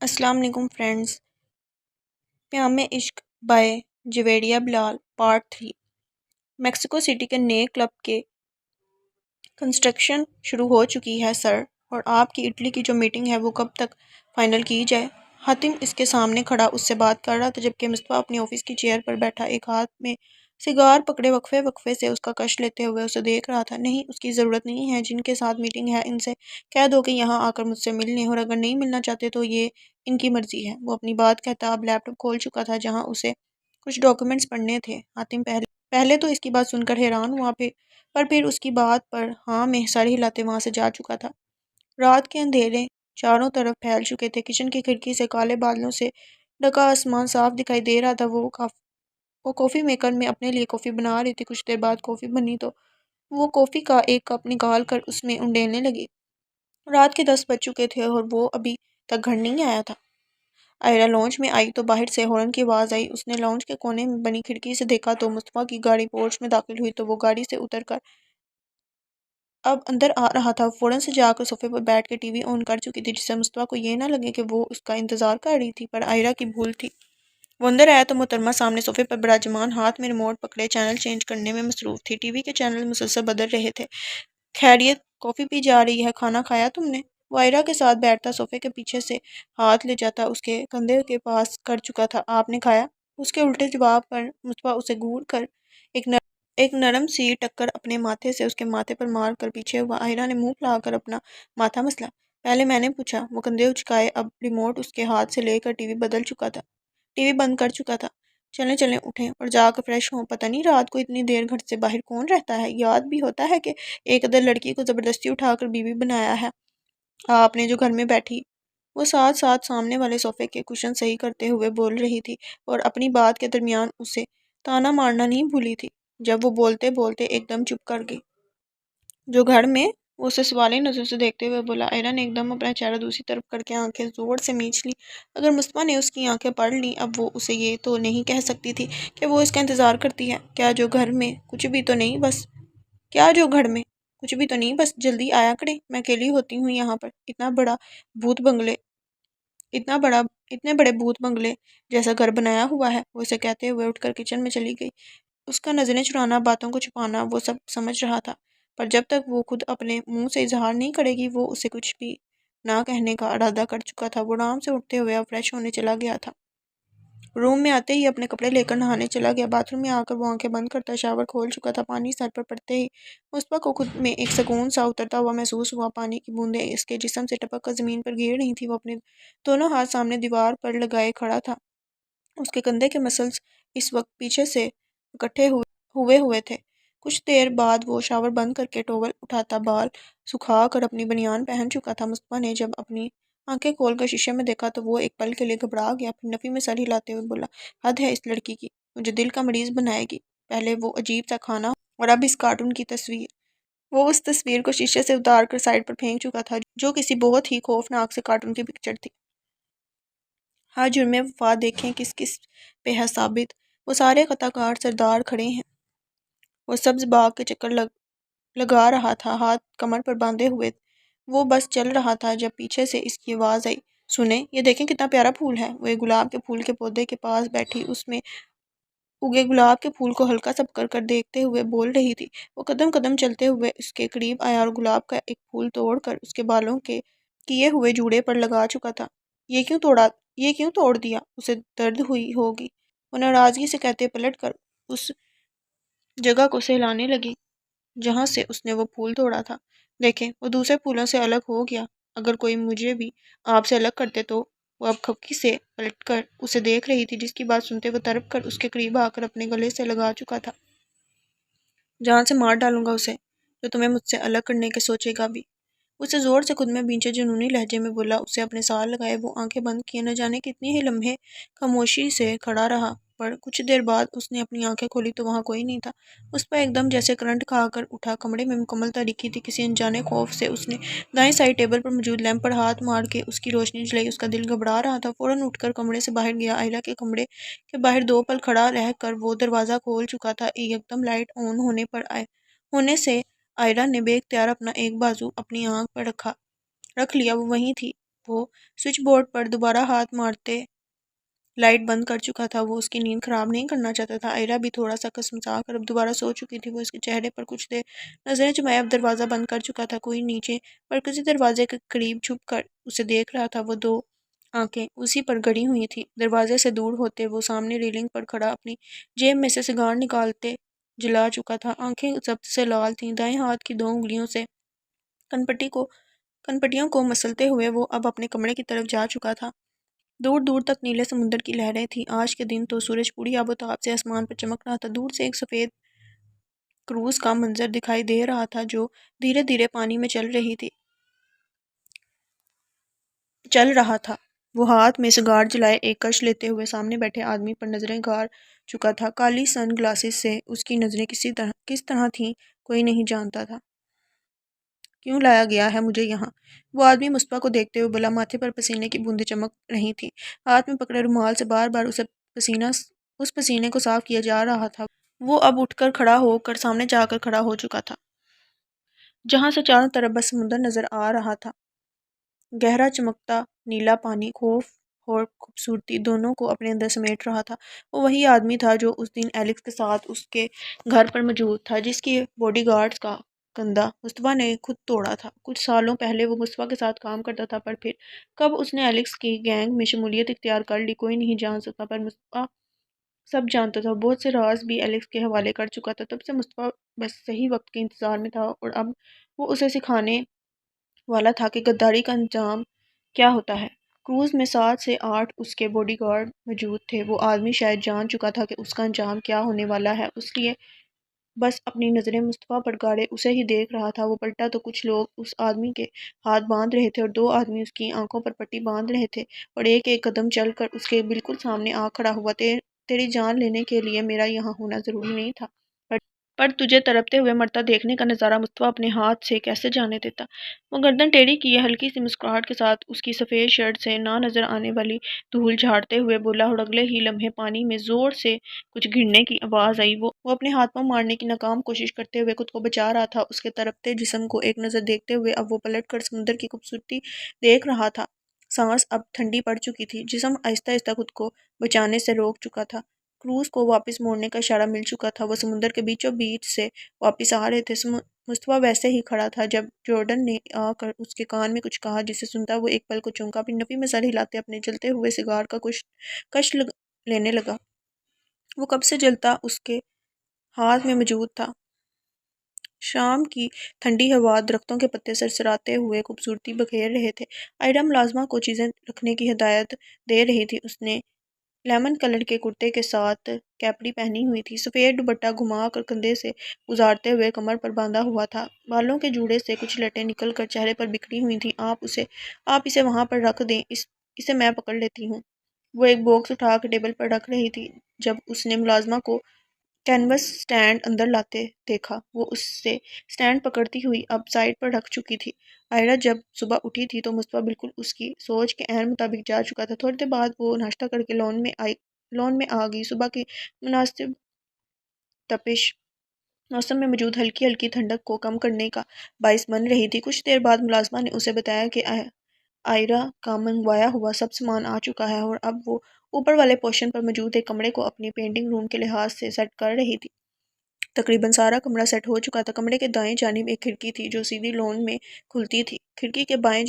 السلام علیکم فرینڈز، پیام عشق بائے جویریہ بلال پارٹ 3۔ میکسیکو سٹی کے نئے کلب کے کنسٹرکشن شروع ہو چکی ہے سر، اور آپ کی اٹلی کی جو میٹنگ ہے وہ کب تک فائنل کی جائے؟ حاتم اس کے سامنے کھڑا اس سے بات کر رہا تھا، جبکہ مصطفیٰ اپنی آفس کی چیئر پر بیٹھا ایک ہاتھ میں سگار پکڑے وقفے وقفے سے اس کا کش لیتے ہوئے اسے دیکھ رہا تھا۔ نہیں، اس کی ضرورت نہیں ہے، جن کے ساتھ میٹنگ ہے ان سے کہہ دو کہ یہاں آ کر مجھ سے مل لیں، اور اگر نہیں ملنا چاہتے تو یہ ان کی مرضی ہے۔ وہ اپنی بات کہتا اب لیپ ٹاپ کھول چکا تھا جہاں اسے کچھ ڈاکیومنٹس پڑھنے تھے۔ حاتم پہلے تو اس کی بات سن کر حیران ہوا، پر پھر اس کی بات پر ہاں میں سر ہلاتے وہاں سے جا چکا تھا۔ رات کے اندھیرے چاروں طرف پھیل چکے تھے، کچن کی کھڑکی سے کالے بادلوں سے ڈھکا آسمان صاف دکھائی دے رہا تھا۔ وہ کافی میکر میں اپنے لیے کافی بنا رہی تھی۔ کچھ دیر بعد کافی بنی تو وہ کافی کا ایک کپ نکال کر اس میں انڈیلنے لگی۔ رات کے 10 بج چکے تھے اور وہ ابھی تک گھر نہیں آیا تھا۔ آئرہ لانج میں آئی تو باہر سے ہارن کی آواز آئی۔ اس نے لانج کے کونے میں بنی کھڑکی سے دیکھا تو مصطفیٰ کی گاڑی پورچ میں داخل ہوئی، تو وہ گاڑی سے اتر کر اب اندر آ رہا تھا۔ فوراً سے جا کر صوفے پر بیٹھ کے ٹی وی آن کر چکی تھی، جس سے مصطفیٰ کو یہ نہ لگے کہ وہ اس کا انتظار کر رہی تھی، پر آئرہ کی بھول تھی۔ وہ اندر آیا تو محترمہ سامنے صوفے پر براجمان، ہاتھ میں ریموٹ پکڑے چینل چینج کرنے میں مصروف تھی۔ ٹی وی کے چینل مسلسل بدل رہے تھے۔ خیریت، کافی پی جا رہی ہے، کھانا کھایا تم نے؟ وہ آئرہ کے ساتھ بیٹھتا صوفے کے پیچھے سے ہاتھ لے جاتا اس کے کندھے کے پاس کر چکا تھا۔ آپ نے کھایا؟ اس کے الٹے جواب پر مصطفیٰ اسے گھور کر ایک نرم سی ٹکر اپنے ماتھے سے اس کے ماتھے پر مار کر پیچھے ہوا۔ آئرہ نے منہ پھیلا کر اپنا ماتھا مسلا۔ پہلے میں نے پوچھا۔ وہ کندھے اچکائے، اب ریموٹ اس کے ہاتھ سے لے کر ٹی وی بدل چکا تھا، ٹی وی بند کر چکا تھا۔ چلیں چلیں اٹھیں اور جا کر فریش ہوں، پتہ نہیں رات کو اتنی دیر گھر سے باہر کون رہتا ہے؟ یاد بھی ہوتا ہے کہ ایک ادھر لڑکی کو زبردستی اٹھا کر بیوی بنایا ہے آپ نے جو گھر میں بیٹھی۔ وہ ساتھ ساتھ سامنے والے صوفے کے کشن صحیح کرتے ہوئے بول رہی تھی، اور اپنی بات کے درمیان اسے تانا مارنا نہیں بھولی تھی۔ جب وہ بولتے بولتے ایک دم چپ کر گئی۔ جو گھر میں؟ وہ اسے سوالی نظر سے دیکھتے ہوئے بولا۔ آئرہ نے ایک دم اپنا چہرہ دوسری طرف کر کے آنکھیں زور سے میچ لی۔ اگر مصطفیٰ نے اس کی آنکھیں پڑھ لیں، اب وہ اسے یہ تو نہیں کہہ سکتی تھی کہ وہ اس کا انتظار کرتی ہے۔ کیا جو گھر میں کچھ بھی تو نہیں؟ بس جلدی آیا کریں، میں اکیلی ہوتی ہوں یہاں پر۔ اتنے بڑے بھوت بنگلے جیسا گھر بنایا ہوا ہے، وہ اسے کہتے ہوئے اٹھ کر کچن میں چلی گئی۔ اس کا نظریں چرانا، باتوں کو چھپانا، وہ سب سمجھ رہا تھا، پر جب تک وہ خود اپنے منہ سے اظہار نہیں کرے گی وہ اسے کچھ بھی نہ کہنے کا ارادہ کر چکا تھا۔ وہ آرام سے اٹھتے ہوئے اب فریش ہونے چلا گیا تھا۔ روم میں آتے ہی اپنے کپڑے لے کر نہانے چلا گیا۔ باتھ روم میں آ کر وہ آنکھیں بند کرتا شاور کھول چکا تھا۔ پانی سر پر پڑتے ہی مصطفیٰ کو خود میں ایک سکون سا اترتا ہوا محسوس ہوا۔ پانی کی بوندیں اس کے جسم سے ٹپک کر زمین پر گر رہی تھیں۔ وہ اپنے دونوں ہاتھ سامنے دیوار پر لگائے کھڑا تھا۔ اس کے کندھے کے مسلز اس وقت پیچھے سے اکٹھے ہوئے تھے۔ کچھ دیر بعد وہ شاور بند کر کے ٹاول اٹھاتا، بال سکھا کر اپنی بنیان پہن چکا تھا۔ مصطفیٰ نے جب اپنی آنکھیں کھول کر شیشے میں دیکھا تو وہ ایک پل کے لیے گھبرا گیا، پھر نفی میں سر ہلاتے ہوئے بولا، حد ہے اس لڑکی کی، مجھے دل کا مریض بنائے گی۔ پہلے وہ عجیب سا کھانا اور اب اس کارٹون کی تصویر۔ وہ اس تصویر کو شیشے سے اتار کر سائڈ پر پھینک چکا تھا، جو کسی بہت ہی خوفناک سے کارٹون کی پکچر تھی۔ ہاں جرم وفا دیکھیں کس پہ ہے ثابت۔ وہ سارے قطع کار سردار کھڑے ہیں۔ وہ سبز باغ کے چکر لگا رہا تھا، ہاتھ کمر پر باندھے ہوئے۔ وہ بس چل رہا تھا جب پیچھے سے اس کی آواز آئی، سنیں، یہ دیکھیں کتنا پیارا پھول ہے۔ وہ ایک گلاب کے پھول کے پودے کے پاس بیٹھی اس میں اگے گلاب کے پھول کو ہلکا سا پکڑ کر دیکھتے ہوئے بول رہی تھی۔ وہ قدم قدم چلتے ہوئے اس کے قریب آیا اور گلاب کا ایک پھول توڑ کر اس کے بالوں کے کیے ہوئے جوڑے پر لگا چکا تھا۔ یہ کیوں توڑ دیا؟ اسے درد ہوئی ہوگی، وہ ناراضگی سے کہتے پلٹ کر اس جگہ کو سہلانے لگی جہاں سے اس نے وہ پھول توڑا تھا۔ دیکھیں، وہ دوسرے پھولوں سے الگ ہو گیا۔ اگر کوئی مجھے بھی آپ سے الگ کرتے تو۔ وہ اب کھپکی سے پلٹ کر اسے دیکھ رہی تھی، جس کی بات سنتے وہ تڑپ کر اس کے قریب آ کر اپنے گلے سے لگا چکا تھا۔ جان سے مار ڈالوں گا اسے، جو تمہیں مجھ سے الگ کرنے کے سوچے گا بھی۔ اسے زور سے خود میں بینچے جنونی لہجے میں بولا۔ اسے اپنے ساتھ لگائے وہ آنکھیں بند کیے نہ جانے کتنے ہی لمحے خاموشی سے کھڑا رہا، پر کچھ دیر بعد اس نے اپنی آنکھیں کھولی تو وہاں کوئی نہیں تھا۔ اس پر ایک دم جیسے کرنٹ کھا کر اٹھا۔ کمرے میں مکمل تاریکی تھی۔ کسی انجانے خوف سے اس نے دائیں سائڈ ٹیبل پر موجود لیمپ پر ہاتھ مار کے اس کی روشنی جلائی۔ اس کا دل گھبرا رہا تھا۔ فوراً اٹھ کر کمرے سے باہر گیا۔ آئرہ کے کمرے کے باہر 2 پل کھڑا رہ کر وہ دروازہ کھول چکا تھا۔ یکدم لائٹ آن ہونے سے آئرہ نے بے اختیار اپنا ایک بازو اپنی آنکھ پر رکھ لیا۔ وہ وہیں تھی، وہ سوئچ بورڈ پر دوبارہ ہاتھ مارتے لائٹ بند کر چکا تھا۔ وہ اس کی نیند خراب نہیں کرنا چاہتا تھا۔ آئرہ بھی تھوڑا سا کسمسا کر اب دوبارہ سو چکی تھی۔ وہ اس کے چہرے پر کچھ دیر نظریں جمائے اب دروازہ بند کر چکا تھا۔ کوئی نیچے مرکزی دروازے کے قریب چھپ کر اسے دیکھ رہا تھا۔ وہ دو آنکھیں اسی پر گڑی ہوئی تھی۔ دروازے سے دور ہوتے وہ سامنے ریلنگ پر کھڑا اپنی جیب میں سے سگار نکالتے جلا چکا تھا۔ آنکھیں ضبط سے لال تھیں۔ دائیں ہاتھ کی 2 انگلیوں سے کنپٹیوں کو مسلتے ہوئے وہ اب اپنے کمرے کی طرف جا چکا تھا۔ دور دور تک نیلے سمندر کی لہریں تھیں۔ آج کے دن تو سورج پوری آب و تاب سے آسمان پر چمک رہا تھا۔ دور سے ایک سفید کروز کا منظر دکھائی دے رہا تھا جو دھیرے دھیرے پانی میں چل رہا تھا۔ وہ ہاتھ میں سگار جلائے ایک کش لیتے ہوئے سامنے بیٹھے آدمی پر نظریں گار چکا تھا۔ کالی سن گلاسز سے اس کی نظریں کس طرح تھیں کوئی نہیں جانتا تھا۔ کیوں لایا گیا ہے مجھے یہاں؟ وہ آدمی مصطفیٰ کو دیکھتے ہوئے بولا۔ ماتھے پر پسینے کی بوندیں چمک رہی تھیں۔ ہاتھ میں پکڑے رومال سے بار بار اس پسینے کو صاف کیا جا رہا تھا۔ وہ اب اٹھ کر کھڑا ہو کر سامنے جا کر کھڑا ہو چکا تھا جہاں سے چاروں طرف بس سمندر نظر آ رہا تھا۔ گہرا چمکتا نیلا پانی خوف اور خوبصورتی دونوں کو اپنے اندر سمیٹ رہا تھا۔ وہ وہی آدمی تھا جو اس دن ایلکس کے ساتھ اس کے گھر پر موجود تھا، جس کی باڈی گارڈز کا کندھا مصطفیٰ نے خود توڑا تھا۔ کچھ سالوں پہلے وہ مصطفیٰ کے ساتھ کام کرتا تھا، پر پھر کب اس نے ایلکس کی گینگ میں شمولیت اختیار کر لی کوئی نہیں جان سکتا، پر مصطفیٰ سب جانتا تھا۔ بہت سے راز بھی ایلکس کے حوالے کر چکا تھا۔ تب سے مصطفیٰ بس صحیح وقت کے انتظار میں تھا، اور اب وہ اسے سکھانے والا تھا کہ غداری کا انجام کیا ہوتا ہے۔ کروز میں 7 سے 8 اس کے باڈی گارڈ موجود تھے۔ وہ آدمی شاید جان چکا تھا کہ اس کا انجام کیا ہونے والا ہے، اس لیے بس اپنی نظریں مصطفیٰ پر گاڑے اسے ہی دیکھ رہا تھا۔ وہ پلٹا تو کچھ لوگ اس آدمی کے ہاتھ باندھ رہے تھے اور 2 آدمی اس کی آنکھوں پر پٹی باندھ رہے تھے، اور ایک ایک قدم چل کر اس کے بالکل سامنے آ کھڑا ہوا۔ تیری جان لینے کے لیے میرا یہاں ہونا ضروری نہیں تھا، پر تجھے تڑپتے ہوئے مرتا دیکھنے کا نظارہ مصطفیٰ اپنے ہاتھ سے کیسے جانے دیتا۔ وہ گردن ٹیڑھی کیے ہلکی سی مسکراہٹ کے ساتھ اس کی سفید شرٹ سے نہ نظر آنے والی دھول جھاڑتے ہوئے بولا، اور اگلے ہی لمحے پانی میں زور سے کچھ گرنے کی آواز آئی۔ وہ اپنے ہاتھ پاؤں مارنے کی ناکام کوشش کرتے ہوئے خود کو بچا رہا تھا۔ اس کے تڑپتے جسم کو ایک نظر دیکھتے ہوئے اب وہ پلٹ کر سمندر کی خوبصورتی دیکھ رہا تھا۔ سانس اب ٹھنڈی پڑ چکی تھی، جسم آہستہ آہستہ خود کو بچانے سے روک چکا تھا۔ کروز کو واپس موڑنے کا اشارہ مل چکا تھا۔ وہ سمندر کے بیچوں بیچ سے واپس آ رہے تھے۔ مصطفیٰ ویسے ہی کھڑا تھا جب جارڈن نے آ کر اس کے کان میں کچھ کہا، جسے سنتا وہ ایک پل کو چونکا، اپنی نفی میں سر ہلاتے اپنے جلتے ہوئے سگار کا کش لینے لگا۔ وہ کب سے جلتا اس کے ہاتھ میں موجود تھا۔ شام کی ٹھنڈی ہوا درختوں کے پتے سرسراتے ہوئے خوبصورتی بکھیر رہے تھے۔ آئرہ ملازمہ کو چیزیں رکھنے کی ہدایت دے رہی تھی۔ اس نے لیمن کلر کے کرتے کے ساتھ کیپری پہنی ہوئی تھی، سفید دوپٹہ گھما کر کندھے سے گزارتے ہوئے کمر پر باندھا ہوا تھا۔ بالوں کے جوڑے سے کچھ لٹیں نکل کر چہرے پر بکھری ہوئی تھیں۔ آپ اسے وہاں پر رکھ دیں، اسے میں پکڑ لیتی ہوں۔ وہ ایک باکس اٹھا کے ٹیبل پر رکھ رہی تھی جب اس نے ملازمہ کو کینوس سٹینڈ اندر لاتے دیکھا۔ وہ اس سے سٹینڈ پکڑتی ہوئی اب سائیڈ پر رکھ چکی تھی۔ آئرہ جب صبح اٹھی تھی تو مصطفیٰ بالکل اس کی سوچ کے عین مطابق جا چکا تھا۔ تھوڑی دیر بعد وہ ناشتہ کر کے لان میں آ گئی۔ صبح کی مناسب تپش موسم میں موجود ہلکی ہلکی ٹھنڈک کو کم کرنے کا باعث بن رہی تھی۔ کچھ دیر بعد ملازمہ نے اسے بتایا کہ آئرہ کا منگوایا ہوا سب سامان آ چکا ہے، اور اب وہ اوپر والے پورشن پر موجود ایک کمرے کو اپنی پینٹنگ روم کے لحاظ سے سیٹ کر رہی تھی۔ تقریباً سارا کمرہ سیٹ ہو چکا تھا۔ کمرے کے دائیں جانب ایک کھڑکی تھی جو سیدھی لان میں کھلتی تھی۔ کھڑکی کے بائیں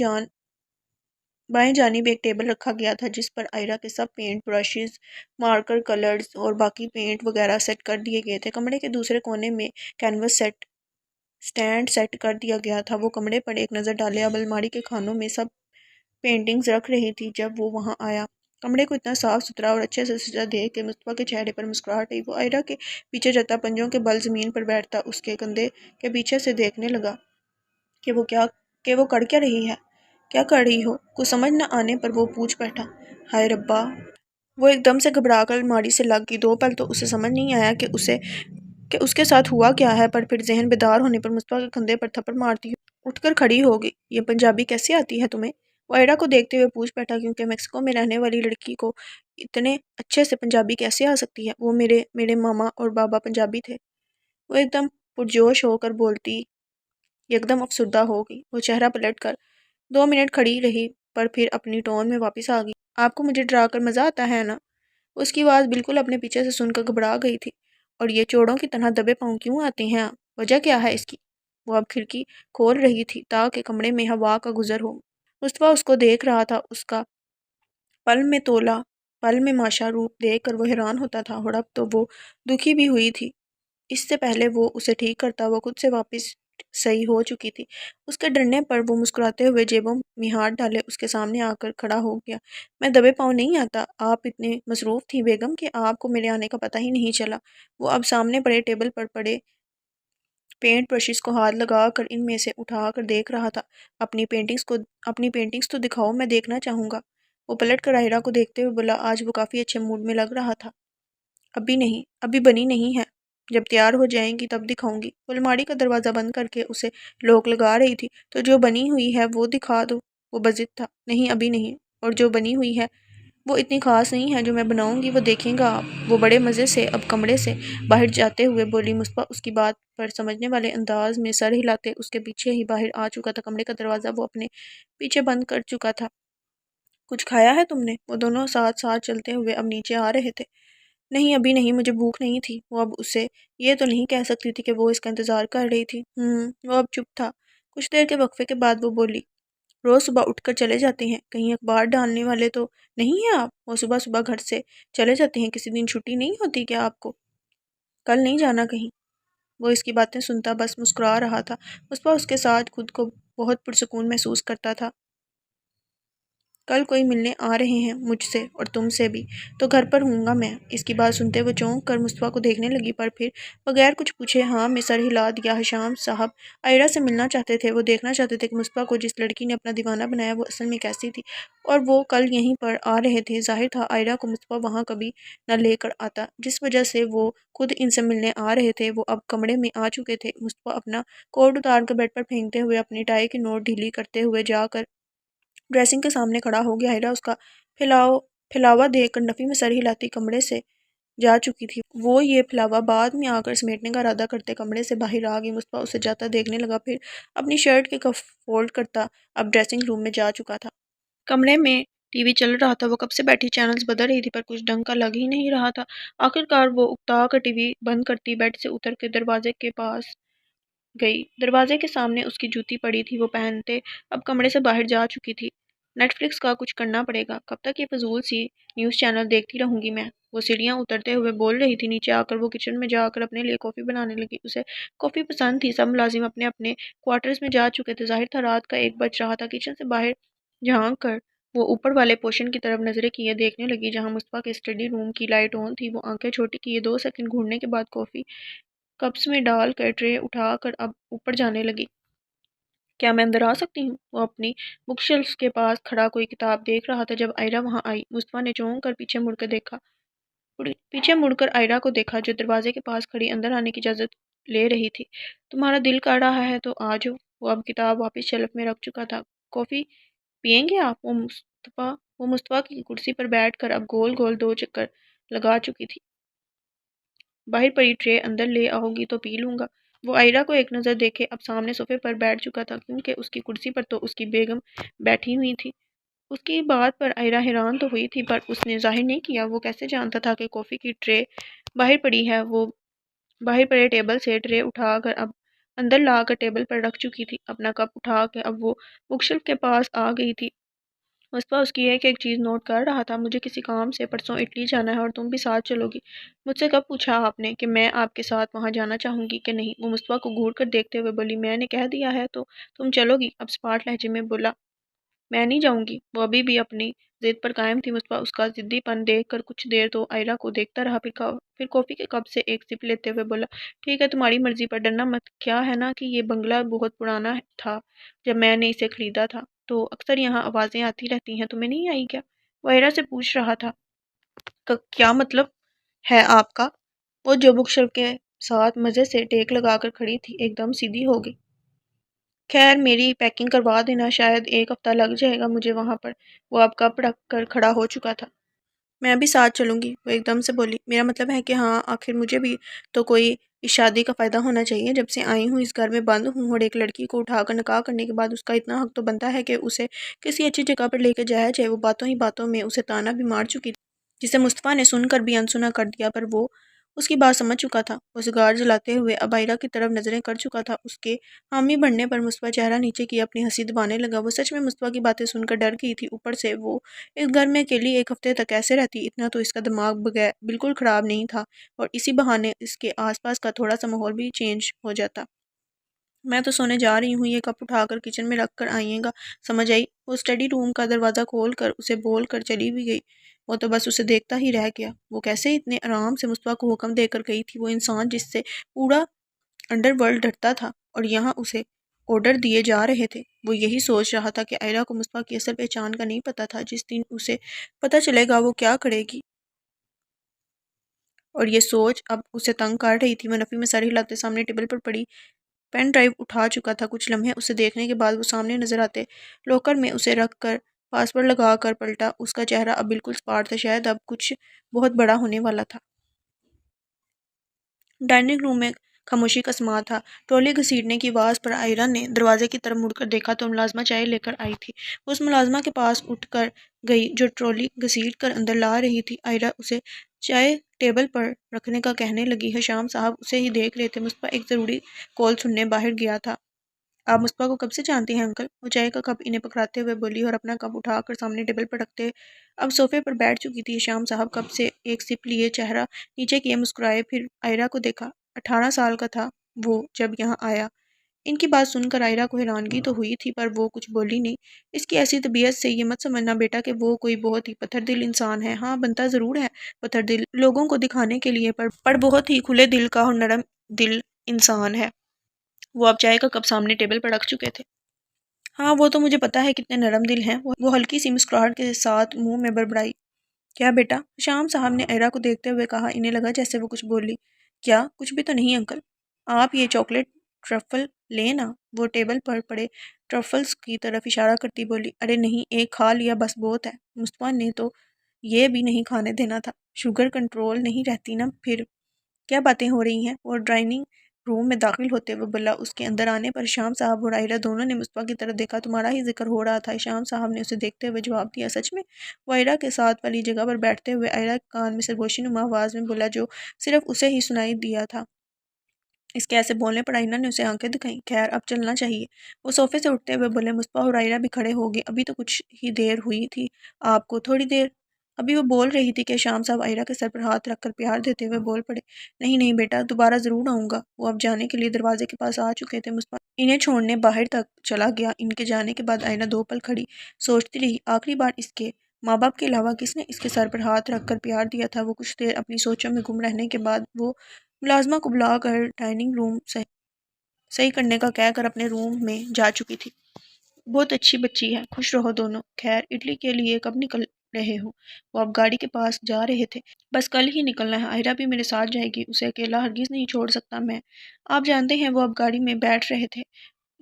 جانب ایک ٹیبل رکھا گیا تھا جس پر آئرہ کے سب پینٹ برشز، مارکر، کلرز اور باقی پینٹ وغیرہ سیٹ کر دیے گئے تھے۔ کمرے کے دوسرے کونے میں کینوس سٹینڈ سیٹ کر دیا گیا تھا۔ وہ کمرے پر ایک نظر ڈالے اب الماری کے خانوں میں سب پینٹنگز رکھ رہی تھی جب وہ وہاں آیا۔ کمرے کو اتنا صاف ستھرا اور اچھے سے سجا دیکھ کے مصطفیٰ کے چہرے پر مسکراہٹ آئی۔ وہ آئرہ کے پیچھے جاتا، پنجوں کے بل زمین پر بیٹھتا اس کے کندھے کے پیچھے سے دیکھنے لگا کہ وہ کر کیا رہی ہے۔ کیا کر رہی ہو؟ کچھ سمجھ نہ آنے پر وہ پوچھ بیٹھا۔ ہائے ربا! وہ ایک دم سے گھبرا کر الماری سے لگ گئی۔ 2 پل تو اسے سمجھ نہیں آیا کہ اس کے ساتھ ہوا کیا ہے، پر پھر ذہن بیدار ہونے پر مصطفیٰ کے کندھے پر تھپڑ مارتی اٹھ کر کھڑی ہو گئی۔ یہ پنجابی کیسے آتی ہے تمہیں؟ وہ آئرہ کو دیکھتے ہوئے پوچھ بیٹھا، کیونکہ میکسیکو میں رہنے والی لڑکی کو اتنے اچھے سے پنجابی کیسے آ سکتی ہے؟ وہ میرے ماما اور بابا پنجابی تھے۔ وہ ایک دم پرجوش ہو کر بولتی یکدم افسردہ ہو گئی۔ وہ چہرہ پلٹ کر 2 منٹ کھڑی رہی، پر پھر اپنی ٹون میں واپس آ گئی۔ آپ کو مجھے ڈرا کر مزہ آتا ہے نا؟ اس کی آواز بالکل اپنے پیچھے سے سن کر گھبرا گئی تھی۔ اور یہ چوڑوں کی طرح دبے پاؤں کیوں آتے ہیں آپ؟ وجہ کیا ہے اس کی؟ وہ اب کھڑکی کھول رہی تھی تاکہ کمرے میں ہوا کا گزر ہو۔ مصطفیٰ اس کو دیکھ رہا تھا۔ اس کا پل میں تولا پل میں ماشا روپ دیکھ کر وہ حیران ہوتا تھا، اور اب تو وہ دکھی بھی ہوئی تھی۔ اس سے پہلے وہ اسے ٹھیک کرتا وہ خود سے واپس صحیح ہو چکی تھی۔ اس کے ڈرنے پر وہ مسکراتے ہوئے جیبوں میں ہاتھ ڈالے اس کے سامنے آ کر کھڑا ہو گیا۔ میں دبے پاؤں نہیں آتا۔ آپ اتنے مصروف تھی بیگم کہ آپ کو میرے آنے کا پتہ ہی نہیں چلا۔ وہ اب سامنے پڑے ٹیبل پر پڑے پینٹ برشز کو ہاتھ لگا کر ان میں سے اٹھا کر دیکھ رہا تھا۔ اپنی پینٹنگز تو دکھاؤ، میں دیکھنا چاہوں گا۔ وہ پلٹ کر آئرہ کو دیکھتے ہوئے بولا۔ آج وہ کافی اچھے موڈ میں لگ رہا تھا۔ ابھی نہیں، ابھی بنی نہیں ہے، جب تیار ہو جائیں گی تب دکھاؤں گی۔ وہ الماری کا دروازہ بند کر کے اسے لوک لگا رہی تھی۔ تو جو بنی ہوئی ہے وہ دکھا دو، وہ بضد تھا۔ نہیں ابھی نہیں، اور جو بنی ہوئی ہے وہ اتنی خاص نہیں ہے، جو میں بناؤں گی وہ دیکھیں گا آپ۔ وہ بڑے مزے سے اب کمرے سے باہر جاتے ہوئے بولی۔ مصطفیٰ اس کی بات پر سمجھنے والے انداز میں سر ہلاتے اس کے پیچھے ہی باہر آ چکا تھا۔ کمرے کا دروازہ وہ اپنے پیچھے بند کر چکا تھا۔ کچھ کھایا ہے تم نے؟ وہ دونوں ساتھ ساتھ چلتے ہوئے اب نیچے آ رہے تھے۔ نہیں ابھی نہیں، مجھے بھوک نہیں تھی۔ وہ اب اسے یہ تو نہیں کہہ سکتی تھی کہ وہ اس کا انتظار کر رہی تھی۔ وہ اب چپ تھا۔ کچھ دیر کے وقفے کے بعد وہ بولی۔ روز صبح اٹھ کر چلے جاتے ہیں، کہیں اخبار ڈالنے والے تو نہیں ہیں آپ؟ وہ صبح صبح گھر سے چلے جاتے ہیں، کسی دن چھٹی نہیں ہوتی کیا آپ کو؟ کل نہیں جانا کہیں؟ وہ اس کی باتیں سنتا بس مسکرا رہا تھا۔ مصطفیٰ اس کے ساتھ خود کو بہت پرسکون محسوس کرتا تھا۔ کل کوئی ملنے آ رہے ہیں مجھ سے اور تم سے بھی، تو گھر پر ہوں گا میں۔ اس کی بات سنتے وہ چونک کر مصطفیٰ کو دیکھنے لگی، پر پھر بغیر کچھ پوچھے ہاں میں سر ہلا دیا۔ حشام صاحب آئرہ سے ملنا چاہتے تھے۔ وہ دیکھنا چاہتے تھے کہ مصطفیٰ کو جس لڑکی نے اپنا دیوانہ بنایا وہ اصل میں کیسی تھی، اور وہ کل یہیں پر آ رہے تھے۔ ظاہر تھا آئرہ کو مصطفیٰ وہاں کبھی نہ لے کر آتا، جس وجہ سے وہ خود ان سے ملنے آ رہے تھے۔ وہ اب کمرے میں آ چکے تھے۔ مصطفیٰ اپنا کوٹ اتار کر بیڈ پر پھینکتے ہوئے اپنی ٹائی کی نوٹ ڈھیلی کرتے ہوئے جا کر ڈریسنگ کے سامنے کھڑا ہو گیا۔ آئرہ اس کا پھیلاوا دیکھ کر نفی میں سر ہلاتی کمرے سے جا چکی تھی۔ وہ یہ پھیلاوا بعد میں آ کر سمیٹنے کا ارادہ کرتے کمرے سے باہر آ گئی۔ مصطفیٰ اسے جاتا دیکھنے لگا، پھر اپنی شرٹ کے کف فولڈ کرتا اب ڈریسنگ روم میں جا چکا تھا۔ کمرے میں ٹی وی چل رہا تھا۔ وہ کب سے بیٹھی چینلز بدل رہی تھی، پر کچھ ڈھنگ کا لگ ہی نہیں رہا تھا۔ آخر کار وہ اکتا کر ٹی وی بند کرتی بیڈ سے اتر کے دروازے کے پاس گئی۔ دروازے کے سامنے اس کی جوتی پڑی تھی۔ وہ پہنتے اب کمرے سے باہر جا چکی تھی۔ نیٹ فلکس کا کچھ کرنا پڑے گا، کب تک یہ فضول سی نیوز چینل دیکھتی رہوں گی میں؟ وہ سیڑھیاں اترتے ہوئے بول رہی تھی۔ نیچے آ کر وہ کچن میں جا کر اپنے لیے کافی بنانے لگی۔ اسے کافی پسند تھی۔ سب ملازم اپنے اپنے کوارٹرز میں جا چکے تھے۔ ظاہر تھا رات کا 1 بج رہا تھا۔ کچن سے باہر جھانک کر وہ اوپر والے پورشن کی طرف نظریں کیے دیکھنے لگی جہاں مصطفیٰ کے اسٹڈی روم کی لائٹ آن تھی۔ وہ آنکھیں چھوٹی کیے 2 سیکنڈ گھورنے کے بعد کافی کپس میں ڈال کر ٹرے اٹھا کر اب اوپر جانے لگی۔ کیا میں اندر آ سکتی ہوں؟ وہ اپنی بک شیلف کے پاس کھڑا کوئی کتاب دیکھ رہا تھا جب آئرہ وہاں آئی۔ مصطفیٰ نے چونک کر پیچھے مڑ کر آئرہ کو دیکھا جو دروازے کے پاس کھڑی اندر آنے کی اجازت لے رہی تھی۔ تمہارا دل کر رہا ہے تو آ جاؤ۔ وہ اب کتاب واپس شیلف میں رکھ چکا تھا۔ کافی پئیں گے آپ؟ وہ مصطفیٰ کی کرسی پر بیٹھ کر اب گول گول 2 چکر لگا چکی تھی۔ باہر پڑی ٹرے اندر لے آؤ گی تو پی لوں گا۔ وہ آئرہ کو ایک نظر دیکھے اب سامنے صوفے پر بیٹھ چکا تھا، کیونکہ اس کی کرسی پر تو اس کی بیگم بیٹھی ہوئی تھی۔ اس کی بات پر آئرہ حیران تو ہوئی تھی، پر اس نے ظاہر نہیں کیا۔ وہ کیسے جانتا تھا کہ کافی کی ٹرے باہر پڑی ہے؟ وہ باہر پڑے ٹیبل سے ٹرے اٹھا کر اب اندر لا کر ٹیبل پر رکھ چکی تھی۔ اپنا کپ اٹھا کے اب وہ بک شیلف کے پاس آ گئی تھی۔ مصطفیٰ اس کی ایک چیز نوٹ کر رہا تھا۔ مجھے کسی کام سے پرسوں اٹلی جانا ہے اور تم بھی ساتھ چلو گی۔ مجھ سے کب پوچھا آپ نے کہ میں آپ کے ساتھ وہاں جانا چاہوں گی کہ نہیں؟ وہ مصطفیٰ کو گھور کر دیکھتے ہوئے بولی۔ میں نے کہہ دیا ہے تو تم چلو گی؟ اب سپاٹ لہجے میں بولا۔ میں نہیں جاؤں گی۔ وہ ابھی بھی اپنی ضد پر قائم تھی۔ مصطفیٰ اس کا ضدی پن دیکھ کر کچھ دیر تو آئرہ کو دیکھتا رہا، پھر کافی کے کپ سے ایک سپ لیتے ہوئے بولا۔ ٹھیک ہے تمہاری مرضی، پر ڈرنا مت۔ کیا ہے نا کہ یہ بنگلہ بہت پرانا تھا جب میں نے اسے خریدا تھا، تو اکثر یہاں آوازیں آتی رہتی ہیں، تمہیں نہیں آئی کیا؟ وہ آئرہ سے پوچھ رہا تھا۔ کیا مطلب ہے آپ کا؟ وہ جو بک شیلف کے ساتھ مزے سے ٹیک لگا کر کھڑی تھی ایک دم سیدھی ہو گئی۔ خیر میری پیکنگ کروا دینا، شاید 1 ہفتہ لگ جائے گا مجھے وہاں پر۔ وہ اب کپ رکھ کر کھڑا ہو چکا تھا۔ میں بھی ساتھ چلوں گی، وہ ایک دم سے بولی۔ میرا مطلب ہے کہ ہاں، آخر مجھے بھی تو کوئی اس شادی کا فائدہ ہونا چاہیے، جب سے آئی ہوں اس گھر میں بند ہوں، اور ایک لڑکی کو اٹھا کر نکاح کرنے کے بعد اس کا اتنا حق تو بنتا ہے کہ اسے کسی اچھی جگہ پر لے کے جایا جائے۔ وہ باتوں ہی باتوں میں اسے تانا بھی مار چکی تھی، جسے مصطفیٰ نے سن کر بھی انسنا کر دیا، پر وہ اس کی بات سمجھ چکا تھا۔ وہ سگار جلاتے ہوئے اب آئرہ کی طرف نظریں کر چکا تھا۔ اس کے حامی بڑھنے پر مصطفیٰ چہرہ نیچے کیے اپنی ہنسی دبانے لگا۔ وہ سچ میں مصطفیٰ کی باتیں سن کر ڈر گئی تھی، اوپر سے وہ اس گھر میں اکیلی ایک ہفتے تک کیسے رہتی؟ اتنا تو اس کا دماغ بالکل خراب نہیں تھا، اور اسی بہانے اس کے آس پاس کا تھوڑا سا ماحول بھی چینج ہو جاتا۔ میں تو سونے جا رہی ہوں، یہ کپ اٹھا کر کچن میں رکھ کر آئیے گا، سمجھ آئی؟ وہ اسٹڈی روم کا دروازہ کھول کر اسے بول کر چلی بھی گئی۔ وہ تو بس اسے دیکھتا ہی رہ گیا۔ وہ کیسے اتنے آرام سے مصطفیٰ کو حکم دے کر گئی تھی؟ وہ انسان جس سے پورا انڈر ورلڈ ڈرتا تھا، اور یہاں اسے آرڈر دیے جا رہے تھے۔ وہ یہی سوچ رہا تھا کہ آئرہ کو مصطفیٰ کی اصل پہچان کا نہیں پتا تھا۔ جس دن اسے پتہ چلے گا وہ کیا کرے گی، اور یہ سوچ اب اسے تنگ کر رہی تھی۔ منفی میں سر ہلاتے سامنے ٹیبل پر پڑی پین ڈرائیو اٹھا چکا تھا۔ کچھ لمحے اسے دیکھنے کے بعد وہ سامنے نظر آتے لاکر میں اسے رکھ کر پاسورڈ لگا کر پلٹا۔ اس کا چہرہ اب بالکل سپاٹ تھا، شاید اب کچھ بہت بڑا ہونے والا تھا۔ ڈائننگ روم میں خاموشی کا سماں تھا۔ ٹرالی گھسیٹنے کی آواز پر آئرہ نے دروازے کی طرف مڑ کر دیکھا تو ملازمہ چائے لے کر آئی تھی۔ وہ اس ملازمہ کے پاس اٹھ کر گئی جو ٹرالی گھسیٹ کر اندر لا رہی تھی۔ آئرہ اسے چائے ٹیبل پر رکھنے کا کہنے لگی۔ حشام صاحب اسے ہی دیکھ رہے تھے۔ مصطفیٰ ایک ضروری کال سننے باہر گیا تھا۔ آپ مصطفیٰ کو کب سے جانتی ہیں انکل؟ وہ چائے کا کپ انہیں پکڑاتے ہوئے بولی، اور اپنا کپ اٹھا کر سامنے ٹیبل پر رکھتے اب صوفے پر بیٹھ چکی تھی۔ حشام صاحب کپ سے ایک سپ لیے، چہرہ نیچے کیے مسکرائے، پھر آئرہ کو دیکھا۔ 18 سال کا تھا وہ جب یہاں آیا۔ ان کی بات سن کر آئرہ کو حیرانگی تو ہوئی تھی، پر وہ کچھ بولی نہیں۔ اس کی ایسی طبیعت سے یہ مت سمجھنا بیٹا کہ وہ کوئی بہت ہی پتھر دل انسان ہے۔ ہاں بنتا ضرور ہے پتھر دل لوگوں کو دکھانے کے لیے، پر بہت ہی کھلے دل کا اور نرم دل انسان ہے۔ وہ اب چائے کا کپ سامنے ٹیبل پر رکھ چکے تھے۔ ہاں وہ تو مجھے پتا ہے کتنے نرم دل ہیں۔ وہ ہلکی سی مسکراہٹ کے ساتھ منہ میں بڑبڑائی۔ کیا بیٹا؟ شام صاحب نے آئرہ کو دیکھتے ہوئے کہا۔ انہیں لگا جیسے وہ کچھ بولی۔ کیا؟ کچھ بھی تو نہیں انکل۔ آپ یہ چاکلیٹ ٹرفل لیں نا۔ وہ ٹیبل پر پڑے ٹرفلز کی طرف اشارہ کرتی بولی۔ ارے نہیں، ایک کھا لیا بس بہت ہے۔ مصطفیٰ نے تو یہ بھی نہیں کھانے دینا تھا۔ شوگر کنٹرول نہیں رہتی نا پھر۔ کیا باتیں ہو رہی ہیں؟ اور ڈرائننگ روم میں داخل ہوتے ہوئے بولا۔ اس کے اندر آنے پر شام صاحب اور آئرہ دونوں نے مصطفیٰ کی طرف دیکھا۔ تمہارا ہی ذکر ہو رہا تھا، شام صاحب نے اسے دیکھتے ہوئے جواب دیا۔ سچ میں؟ وہ آئرہ کے ساتھ والی جگہ پر بیٹھتے ہوئے آئرہ کے کان میں سرگوشی نما آواز میں بولا، جو صرف اسے ہی سنائی دیا تھا۔ اس کے ایسے بولنے پر آئرہ نے اسے آنکھیں دکھائیں۔ خیر اب چلنا چاہیے۔ وہ صوفے سے اٹھتے ہوئے بولے۔ مصطفیٰ اور آئرہ بھی کھڑے ہو گئے۔ ابھی تو کچھ ہی دیر ہوئی تھی آپ کو، تھوڑی دیر۔ ابھی وہ بول رہی تھی کہ شام صاحب آئرہ کے سر پر ہاتھ رکھ کر پیار دیتے ہوئے بول پڑے۔ نہیں نہیں بیٹا، دوبارہ ضرور آؤں گا۔ وہ اب جانے کے لیے دروازے کے پاس آ چکے تھے۔ مصطفیٰ انہیں چھوڑنے باہر تک چلا گیا۔ ان کے جانے کے بعد آئرہ 2 پل کھڑی سوچتی رہی، آخری بار اس کے ماں باپ کے علاوہ کس نے اس کے سر پر ہاتھ رکھ کر پیار دیا تھا؟ وہ کچھ دیر اپنی سوچوں میں گم رہنے کے بعد وہ ملازمہ کو بلا کر ڈائننگ روم صحیح کرنے کا کہہ کر اپنے روم میں جا چکی تھی۔ بہت اچھی بچی ہے، خوش رہو دونوں۔ خیر اٹلی کے لیے کب نکل رہے ہو؟ وہ اب گاڑی کے پاس جا رہے تھے۔ بس کل ہی نکلنا ہے، آئرہ بھی میرے ساتھ جائے گی، اسے اکیلا ہرگز نہیں چھوڑ سکتا میں۔ آپ جانتے ہیں وہ اب گاڑی میں بیٹھ رہے تھے۔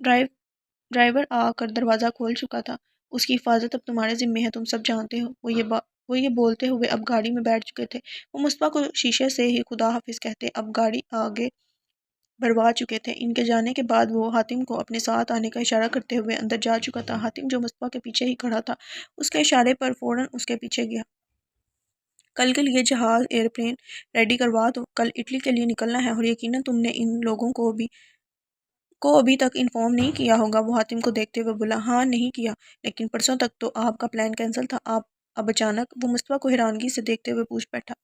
ڈرائیور آ کر دروازہ کھول چکا تھا۔ اس کی حفاظت اب تمہارے ذمے ہے، تم سب جانتے ہو۔ وہ یہ بولتے ہوئے اب گاڑی میں بیٹھ چکے تھے۔ وہ مصطفیٰ کو شیشے سے ہی خدا حافظ کہتے اب گاڑی آگے بڑھوا چکے تھے۔ ان کے جانے کے بعد وہ حاتم کو اپنے ساتھ آنے کا اشارہ کرتے ہوئے اندر جا چکا تھا۔ حاتم جو مصطفیٰ کے پیچھے ہی کھڑا تھا، اس کے اشارے پر فوراً اس کے پیچھے گیا۔ کل کے لیے جہاز ایئرپلین ریڈی کروا دو، کل اٹلی کے لیے نکلنا ہے، اور یقیناً تم نے ان لوگوں کو ابھی تک انفارم نہیں کیا ہوگا۔ وہ حاتم کو دیکھتے ہوئے بولا۔ ہاں نہیں کیا، لیکن پرسوں تک تو آپ کا پلان کینسل تھا، آپ اب اچانک؟ وہ مصطفیٰ کو حیرانگی سے دیکھتے ہوئے پوچھ بیٹھا۔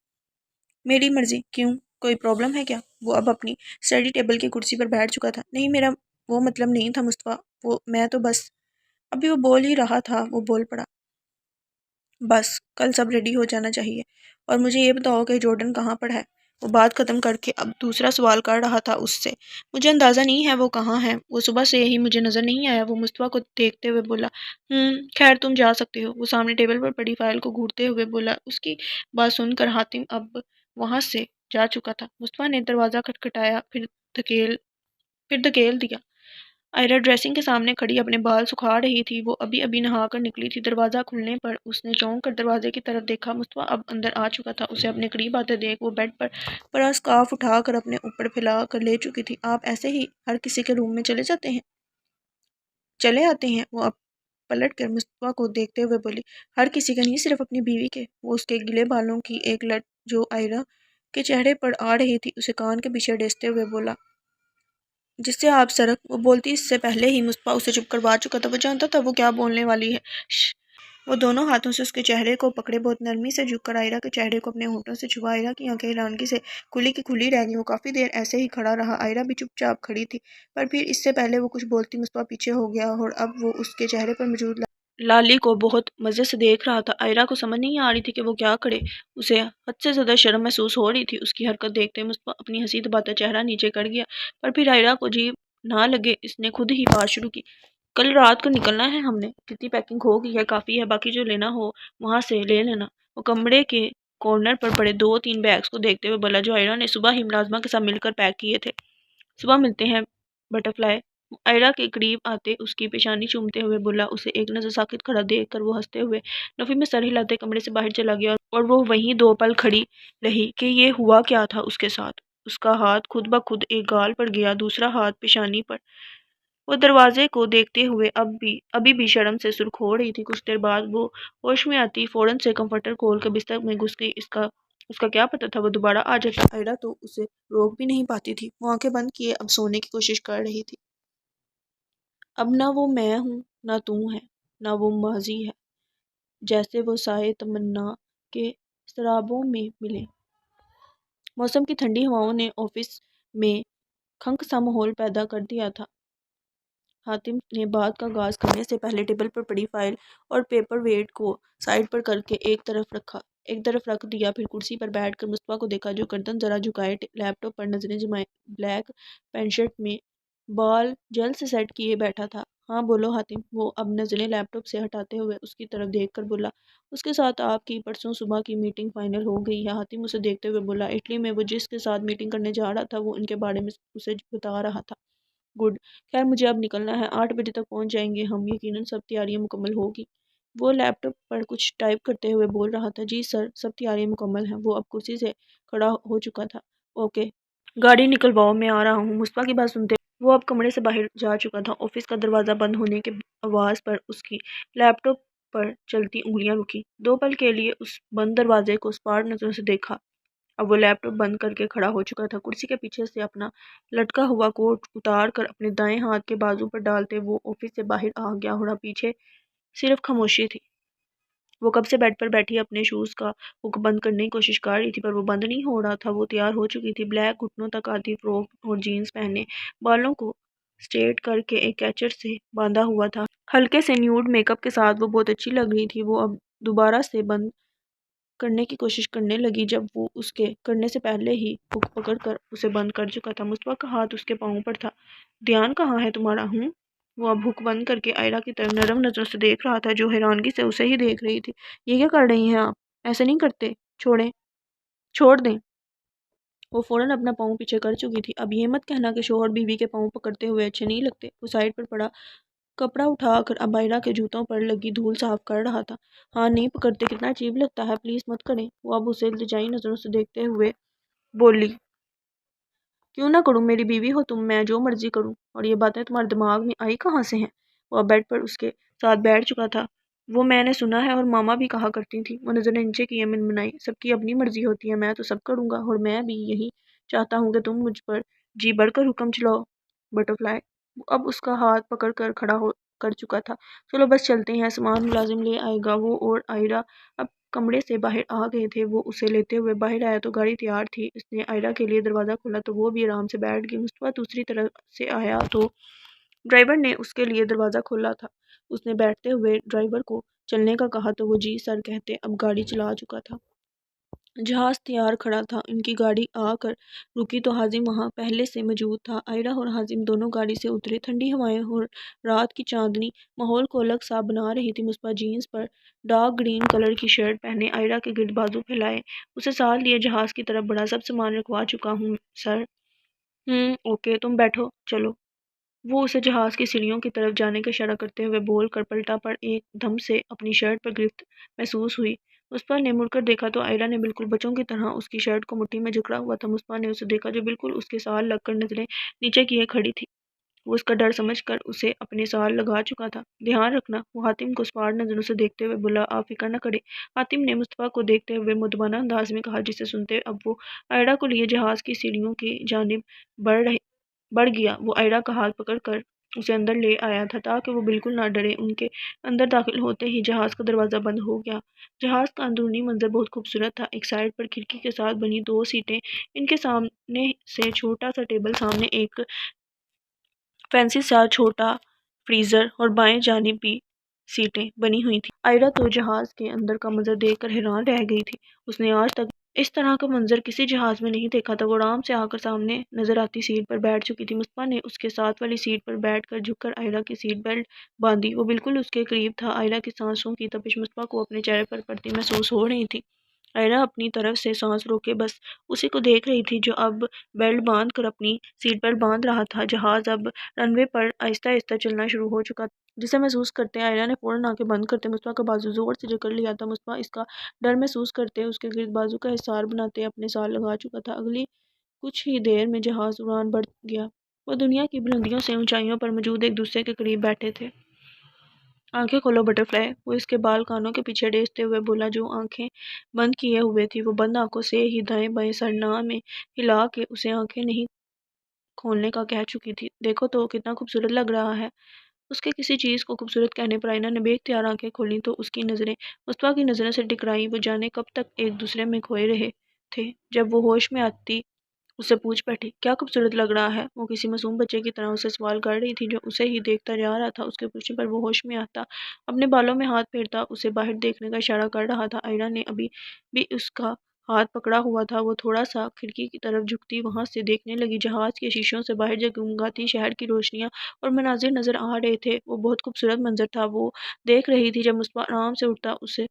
میری مرضی؟ کیوں، کوئی پرابلم ہے کیا؟ وہ اب اپنی اسٹڈی ٹیبل کی کرسی پر بیٹھ چکا تھا۔ نہیں میرا وہ مطلب نہیں تھا مصطفیٰ، میں تو بس۔ ابھی وہ بول ہی رہا تھا وہ بول پڑا۔ بس کل سب ریڈی ہو جانا چاہیے، اور مجھے یہ بتاؤ کہ جارڈن کہاں پر ہے؟ وہ بات ختم کر کے اب دوسرا سوال کر رہا تھا اس سے۔ مجھے اندازہ نہیں ہے وہ کہاں ہے، وہ صبح سے ہی مجھے نظر نہیں آیا۔ وہ مصطفیٰ کو دیکھتے ہوئے بولا۔ خیر تم جا سکتے ہو۔ وہ سامنے ٹیبل پر پڑی فائل کو گھورتے ہوئے بولا۔ اس کی بات سن کر حاتم اب وہاں سے جا چکا تھا۔ مصطفیٰ نے دروازہ کھٹکھٹایا، پھر دھکیل دیا۔ آئرا ڈریسنگ کے سامنے کھڑی اپنے بال سکھا رہی تھی۔ وہ ابھی ابھی نہا کر نکلی تھی۔ دروازہ کھلنے پر اس نے چونک کر دروازے کی طرف دیکھا۔ مصطفیٰ اب اندر آ چکا تھا۔ اسے اپنے قریب آتے دیکھ وہ بیڈ پر پڑا اسکارف اٹھا کر اپنے اوپر پھیلا کر لے چکی تھی۔ آپ ایسے ہی ہر کسی کے روم میں چلے آتے ہیں؟ وہ اب پلٹ کر مصطفیٰ کو دیکھتے ہوئے بولی۔ ہر کسی کے نہیں، صرف اپنی بیوی کے۔ وہ اس کے گلے بالوں کی ایک لٹ جو آئرا کے چہرے پر آ رہی تھی اسے کان کے پیچھے ڈھیستے ہوئے بولا۔ جس سے آپ سرک۔ وہ بولتی اس سے پہلے ہی مصطفیٰ اسے چپ کروا چکا تھا۔ وہ جانتا تھا وہ کیا بولنے والی ہے۔ شش۔ وہ دونوں ہاتھوں سے اس کے چہرے کو پکڑے، بہت نرمی سے جھک کر آئرا کے چہرے کو اپنے ہونٹوں سے چھوا۔ آئرا کی آنکھیں حیرانگی سے کھلی کی کھلی رہ گئیں۔ وہ کافی دیر ایسے ہی کھڑا رہا۔ آئرا بھی چپ چاپ کھڑی تھی، پر پھر اس سے پہلے وہ کچھ بولتی مصطفیٰ پیچھے ہو گیا اور اب وہ اس کے چہرے پر موجود لالی کو بہت مزے سے دیکھ رہا تھا۔ آئرا کو سمجھ نہیں آ رہی تھی کہ وہ کیا کرے۔ اسے حد سے زیادہ شرم محسوس ہو رہی تھی۔ اس کی حرکت دیکھتے مصطفیٰ اپنی ہنسی دباتا چہرہ نیچے کر گیا، پر پھر آئرا کو عجیب نہ لگے اس نے خود ہی بات شروع کی۔ کل رات کو نکلنا ہے ہم نے، کتنی پیکنگ ہو گئی ہے؟ کافی ہے، باقی جو لینا ہو وہاں سے لے لینا۔ وہ کمرے کے کارنر پر پڑے 2-3 بیگز کو دیکھتے ہوئے بولا جو آئرا نے صبح ہی ملازمہ کے ساتھ مل کر پیک کیے تھے۔ صبح ملتے ہیں بٹرفلائی۔ آئرا کے قریب آتے اس کی پیشانی چومتے ہوئے بولا۔ اسے ایک نظر ساکت کھڑا دیکھ کر وہ ہنستے ہوئے نفی میں سر ہلاتے کمرے سے باہر چلا گیا اور وہ وہیں 2 پل کھڑی رہی کہ یہ ہوا کیا تھا اس کے ساتھ۔ اس کا ہاتھ خود بخود ایک گال پر گیا، دوسرا ہاتھ پیشانی پر۔ وہ دروازے کو دیکھتے ہوئے ابھی بھی شرم سے سرخ ہو رہی تھی۔ کچھ دیر بعد وہ ہوش میں آتی فوراً سے کمفرٹر کھول کر بستر میں گھس گئی۔ اس کا کیا پتہ تھا وہ دوبارہ آ جاتا۔ آئرا تو اسے روک بھی نہیں پاتی تھی۔ وہ آنکھیں بند کیے اب سونے کی کوشش کر رہی تھی۔ اب نہ وہ میں ہوں نہ تم ہے، نہ وہ ماضی ہے، جیسے وہ سائے تمنا کے سرابوں میں ملے۔ موسم کی ٹھنڈی ہواؤں نے آفس میں خنک سا ماحول پیدا کر دیا تھا۔ حاتم نے بات کا آغاز کرنے سے پہلے ٹیبل پر پڑی فائل اور پیپر ویٹ کو سائیڈ پر کر کے ایک طرف رکھ دیا، پھر کرسی پر بیٹھ کر مصطفیٰ کو دیکھا جو گردن ذرا جھکائے لیپ ٹاپ پر نظریں جمائے بلیک پینٹ شرٹ میں بال جل سے سیٹ کیے بیٹھا تھا۔ ہاں بولو حاتم۔ وہ اب نظریں لیپ ٹاپ سے ہٹاتے ہوئے اس کی طرف دیکھ کر بولا۔ اس کے ساتھ آپ کی پرسوں صبح کی میٹنگ فائنل ہو گئی ہے۔ حاتم اسے دیکھتے ہوئے بولا۔ اٹلی میں وہ جس کے ساتھ میٹنگ کرنے جا رہا تھا وہ ان کے بارے میں اسے بتا رہا تھا۔ گڈ، خیر مجھے اب نکلنا ہے، 8 بجے تک پہنچ جائیں گے ہم، یقیناً سب تیاریاں مکمل ہوگی۔ وہ لیپ ٹاپ پر کچھ ٹائپ کرتے ہوئے بول رہا تھا۔ جی سر، سب تیاریاں مکمل ہیں۔ وہ اب کرسی سے کھڑا ہو چکا تھا۔ اوکے، گاڑی نکلواؤ، میں آ رہا ہوں۔ مصطفیٰ کی بات سنتے وہ اب کمرے سے باہر جا چکا تھا۔ آفس کا دروازہ بند ہونے کے آواز پر اس کی لیپ ٹاپ پر چلتی انگلیاں رکی۔ 2 پل کے لیے اس بند دروازے کو اسپاٹ نظروں سے دیکھا۔ اب وہ لیپ ٹاپ بند کر کے کھڑا ہو چکا تھا۔ کرسی کے پیچھے سے اپنا لٹکا ہوا کوٹ اتار کر اپنے دائیں ہاتھ کے بازو پر ڈالتے وہ آفس سے باہر آ گیا اور اب پیچھے صرف خاموشی تھی۔ وہ کب سے بیڈ پر بیٹھی اپنے شوز کا ہک بند کرنے کی کوشش کر رہی تھی، پر وہ بند نہیں ہو رہا تھا۔ وہ تیار ہو چکی تھی، بلیک گھٹنوں تک آتی فراک اور جینز پہنے، بالوں کو سٹریٹ کر کے ایک کیچر سے باندھا ہوا تھا۔ ہلکے سے نیوڈ میک اپ کے ساتھ وہ بہت اچھی لگ رہی تھی۔ وہ اب دوبارہ سے بند کرنے کی کوشش کرنے لگی جب وہ اس کے کرنے سے پہلے ہی ہک پکڑ کر اسے بند کر چکا تھا۔ مصطفیٰ کا ہاتھ اس کے پاؤں پر تھا۔ دھیان کہاں ہے تمہارا؟ وہ اب ہک بند کر کے آئرا کی طرف نرم نظروں سے دیکھ رہا تھا جو حیرانگی سے اسے ہی دیکھ رہی تھی۔ یہ کیا کر رہی ہیں آپ؟ ایسے نہیں کرتے، چھوڑ دیں۔ وہ فوراً اپنا پاؤں پیچھے کر چکی تھی۔ اب یہ مت کہنا کہ شوہر بیوی کے پاؤں پکڑتے ہوئے اچھے نہیں لگتے۔ وہ سائیڈ پر پڑا کپڑا اٹھا کر اب آئرا کے جوتوں پر لگی دھول صاف کر رہا تھا۔ ہاں نہیں پکڑتے، کتنا عجیب لگتا ہے، پلیز مت کریں۔ وہ اب اسے التجائی نظروں سے دیکھتے ہوئے بولی۔ کیوں نہ کروں؟ میری بیوی ہو تم، میں جو مرضی کروں، اور یہ باتیں تمہارے دماغ میں آئی کہاں سے ہیں؟ وہ اب بیڈ پر اس کے ساتھ بیٹھ چکا تھا۔ وہ میں نے سنا ہے اور ماما بھی کہا کرتی تھی۔ وہ نظریں نیچے کیے منمنائی۔ سب کی اپنی مرضی ہوتی ہے، میں تو سب کروں گا، اور میں بھی یہی چاہتا ہوں کہ تم مجھ پر جی بڑھ کر حکم چلاؤ بٹرفلائی۔ وہ اب اس کا ہاتھ پکڑ کر کھڑا کر چکا تھا۔ چلو بس چلتے ہیں، سامان ملازم لے آئے گا۔ وہ اور آئرا اب کمرے سے باہر آ گئے تھے۔ وہ اسے لیتے ہوئے باہر آیا تو گاڑی تیار تھی۔ اس نے آئرا کے لیے دروازہ کھولا تو وہ بھی آرام سے بیٹھ گئی۔ مصطفیٰ دوسری طرف سے آیا تو ڈرائیور نے اس کے لیے دروازہ کھولا تھا۔ اس نے بیٹھتے ہوئے ڈرائیور کو چلنے کا کہا تو وہ جی سر کہتے اب گاڑی چلا چکا تھا۔ جہاز تیار کھڑا تھا۔ ان کی گاڑی آ کر رکی تو حازم وہاں پہلے سے موجود تھا۔ آئرا اور حازم دونوں گاڑی سے اترے۔ ٹھنڈی ہوائیں اور رات کی چاندنی ماحول کو الگ سا بنا رہی تھی۔ مصطفیٰ جینز پر ڈارک گرین کلر کی شرٹ پہنے آئرا کے گرد بازو پھیلائے اسے ساتھ لیے جہاز کی طرف بڑھا۔ سب سامان رکھوا چکا ہوں سر۔ اوکے، تم بیٹھو، چلو۔ وہ اسے جہاز کی سیڑھیوں کی طرف جانے کا اشارہ کرتے ہوئے بول کر پلٹا پر ایک دم سے اپنی شرٹ پر گرفت محسوس ہوئی۔ مصطفیٰ نے مڑ کر دیکھا تو آئرہ نے بالکل بچوں کی طرح اس کی شرٹ کو مٹھی میں جکڑا ہوا تھا۔ مصطفیٰ نے اسے دیکھا جو بالکل اس کے سال لگ کر نظریں نیچے کیے کھڑی تھی۔ وہ اس کا ڈر سمجھ کر اسے اپنے سال لگا چکا تھا۔ دھیان رکھنا، وہ حاتم کو سپاٹ نظروں سے دیکھتے ہوئے بولا۔ آپ فکر نہ کریں، حاتم نے مصطفیٰ کو دیکھتے ہوئے مؤدبانہ انداز میں کہا، جسے سنتے اب وہ آئرہ کو لیے جہاز کی سیڑھیوں کی جانب بڑھ گیا۔ وہ آئرہ کا ہاتھ پکڑ کر اسے اندر لے آیا تھا تاکہ وہ بالکل نہ ڈرے۔ ان کے اندر داخل ہوتے ہی جہاز کا دروازہ بند ہو گیا۔ جہاز کا اندرونی منظر بہت خوبصورت تھا۔ ایک سائڈ پر کھڑکی کے ساتھ بنی 2 سیٹیں، ان کے سامنے سے چھوٹا سا ٹیبل، سامنے ایک فینسی سا چھوٹا فریزر اور بائیں جانب بھی سیٹیں بنی ہوئی تھیں۔ آئرہ تو جہاز کے اندر کا منظر دیکھ کر حیران رہ گئی تھی۔ اس نے آج تک اس طرح کا منظر کسی جہاز میں نہیں دیکھا تھا۔ وہ آرام سے آ کر سامنے نظر آتی سیٹ پر بیٹھ چکی تھی۔ مصطفیٰ نے اس کے ساتھ والی سیٹ پر بیٹھ کر جھک کر آئرہ کی سیٹ بیلٹ باندھی۔ وہ بالکل اس کے قریب تھا۔ آئرہ کی سانسوں کی تپش مصطفیٰ کو اپنے چہرے پر پڑتی محسوس ہو رہی تھی۔ آئرہ اپنی طرف سے سانس روکے بس اسی کو دیکھ رہی تھی جو اب بیلٹ باندھ کر اپنی سیٹ بیلٹ باندھ رہا تھا۔ جہاز اب رن وے پر آہستہ آہستہ چلنا شروع ہو چکا تھا، جسے محسوس کرتے آئرہ نے فوراً آنکھیں بند کرتے مصطفیٰ کا بازو زور سے جکڑ لیا تھا۔ مصطفیٰ اس کا ڈر محسوس کرتے، اس کے گرد بازو کا حصار بناتے اپنے سال لگا چکا تھا۔ اگلی کچھ ہی دیر میں جہاز اڑان بھر گیا۔ وہ دنیا کی بلندیوں سے اونچائیوں پر موجود ایک دوسرے کے قریب بیٹھے تھے۔ آنکھیں کھولو بٹرفلائی، وہ اس کے بال کانوں کے پیچھے ڈھیستے ہوئے بولا۔ جو آنکھیں بند کیے ہوئے تھی وہ بند آنکھوں سے ہی دائیں بائیں سر ناں میں ہلا کے اسے آنکھیں نہیں کھولنے کا کہہ چکی تھی۔ دیکھو تو کتنا خوبصورت لگ رہا ہے۔ اس کے کسی چیز کو خوبصورت کہنے پر آئرہ نے بے اختیار آنکھیں کھولیں تو اس کی نظریں مصطفیٰ کی نظروں سے ٹکرائیں۔ وہ جانے کب تک ایک دوسرے میں کھوئے رہے تھے۔ جب وہ ہوش میں آتی اس سے پوچھ بیٹھی، کیا خوبصورت لگ رہا ہے؟ وہ کسی معصوم بچے کی طرح اسے سوال کر رہی تھی جو اسے ہی دیکھتا جا رہا تھا۔ اس کے پوچھنے پر وہ ہوش میں آتا، اپنے بالوں میں ہاتھ پھیرتا، اسے باہر دیکھنے کا اشارہ کر رہا تھا۔ آئرہ نے ابھی بھی اس کا ہاتھ پکڑا ہوا تھا۔ وہ تھوڑا سا کھڑکی کی طرف جھکتی وہاں سے دیکھنے لگی۔ جہاز کے شیشوں سے باہر جگمگاتی شہر کی روشنیاں اور مناظر نظر آ رہے تھے۔ وہ بہت خوبصورت منظر تھا۔ وہ دیکھ رہی تھی جب مصطفیٰ آرام سے اٹھتا، اسے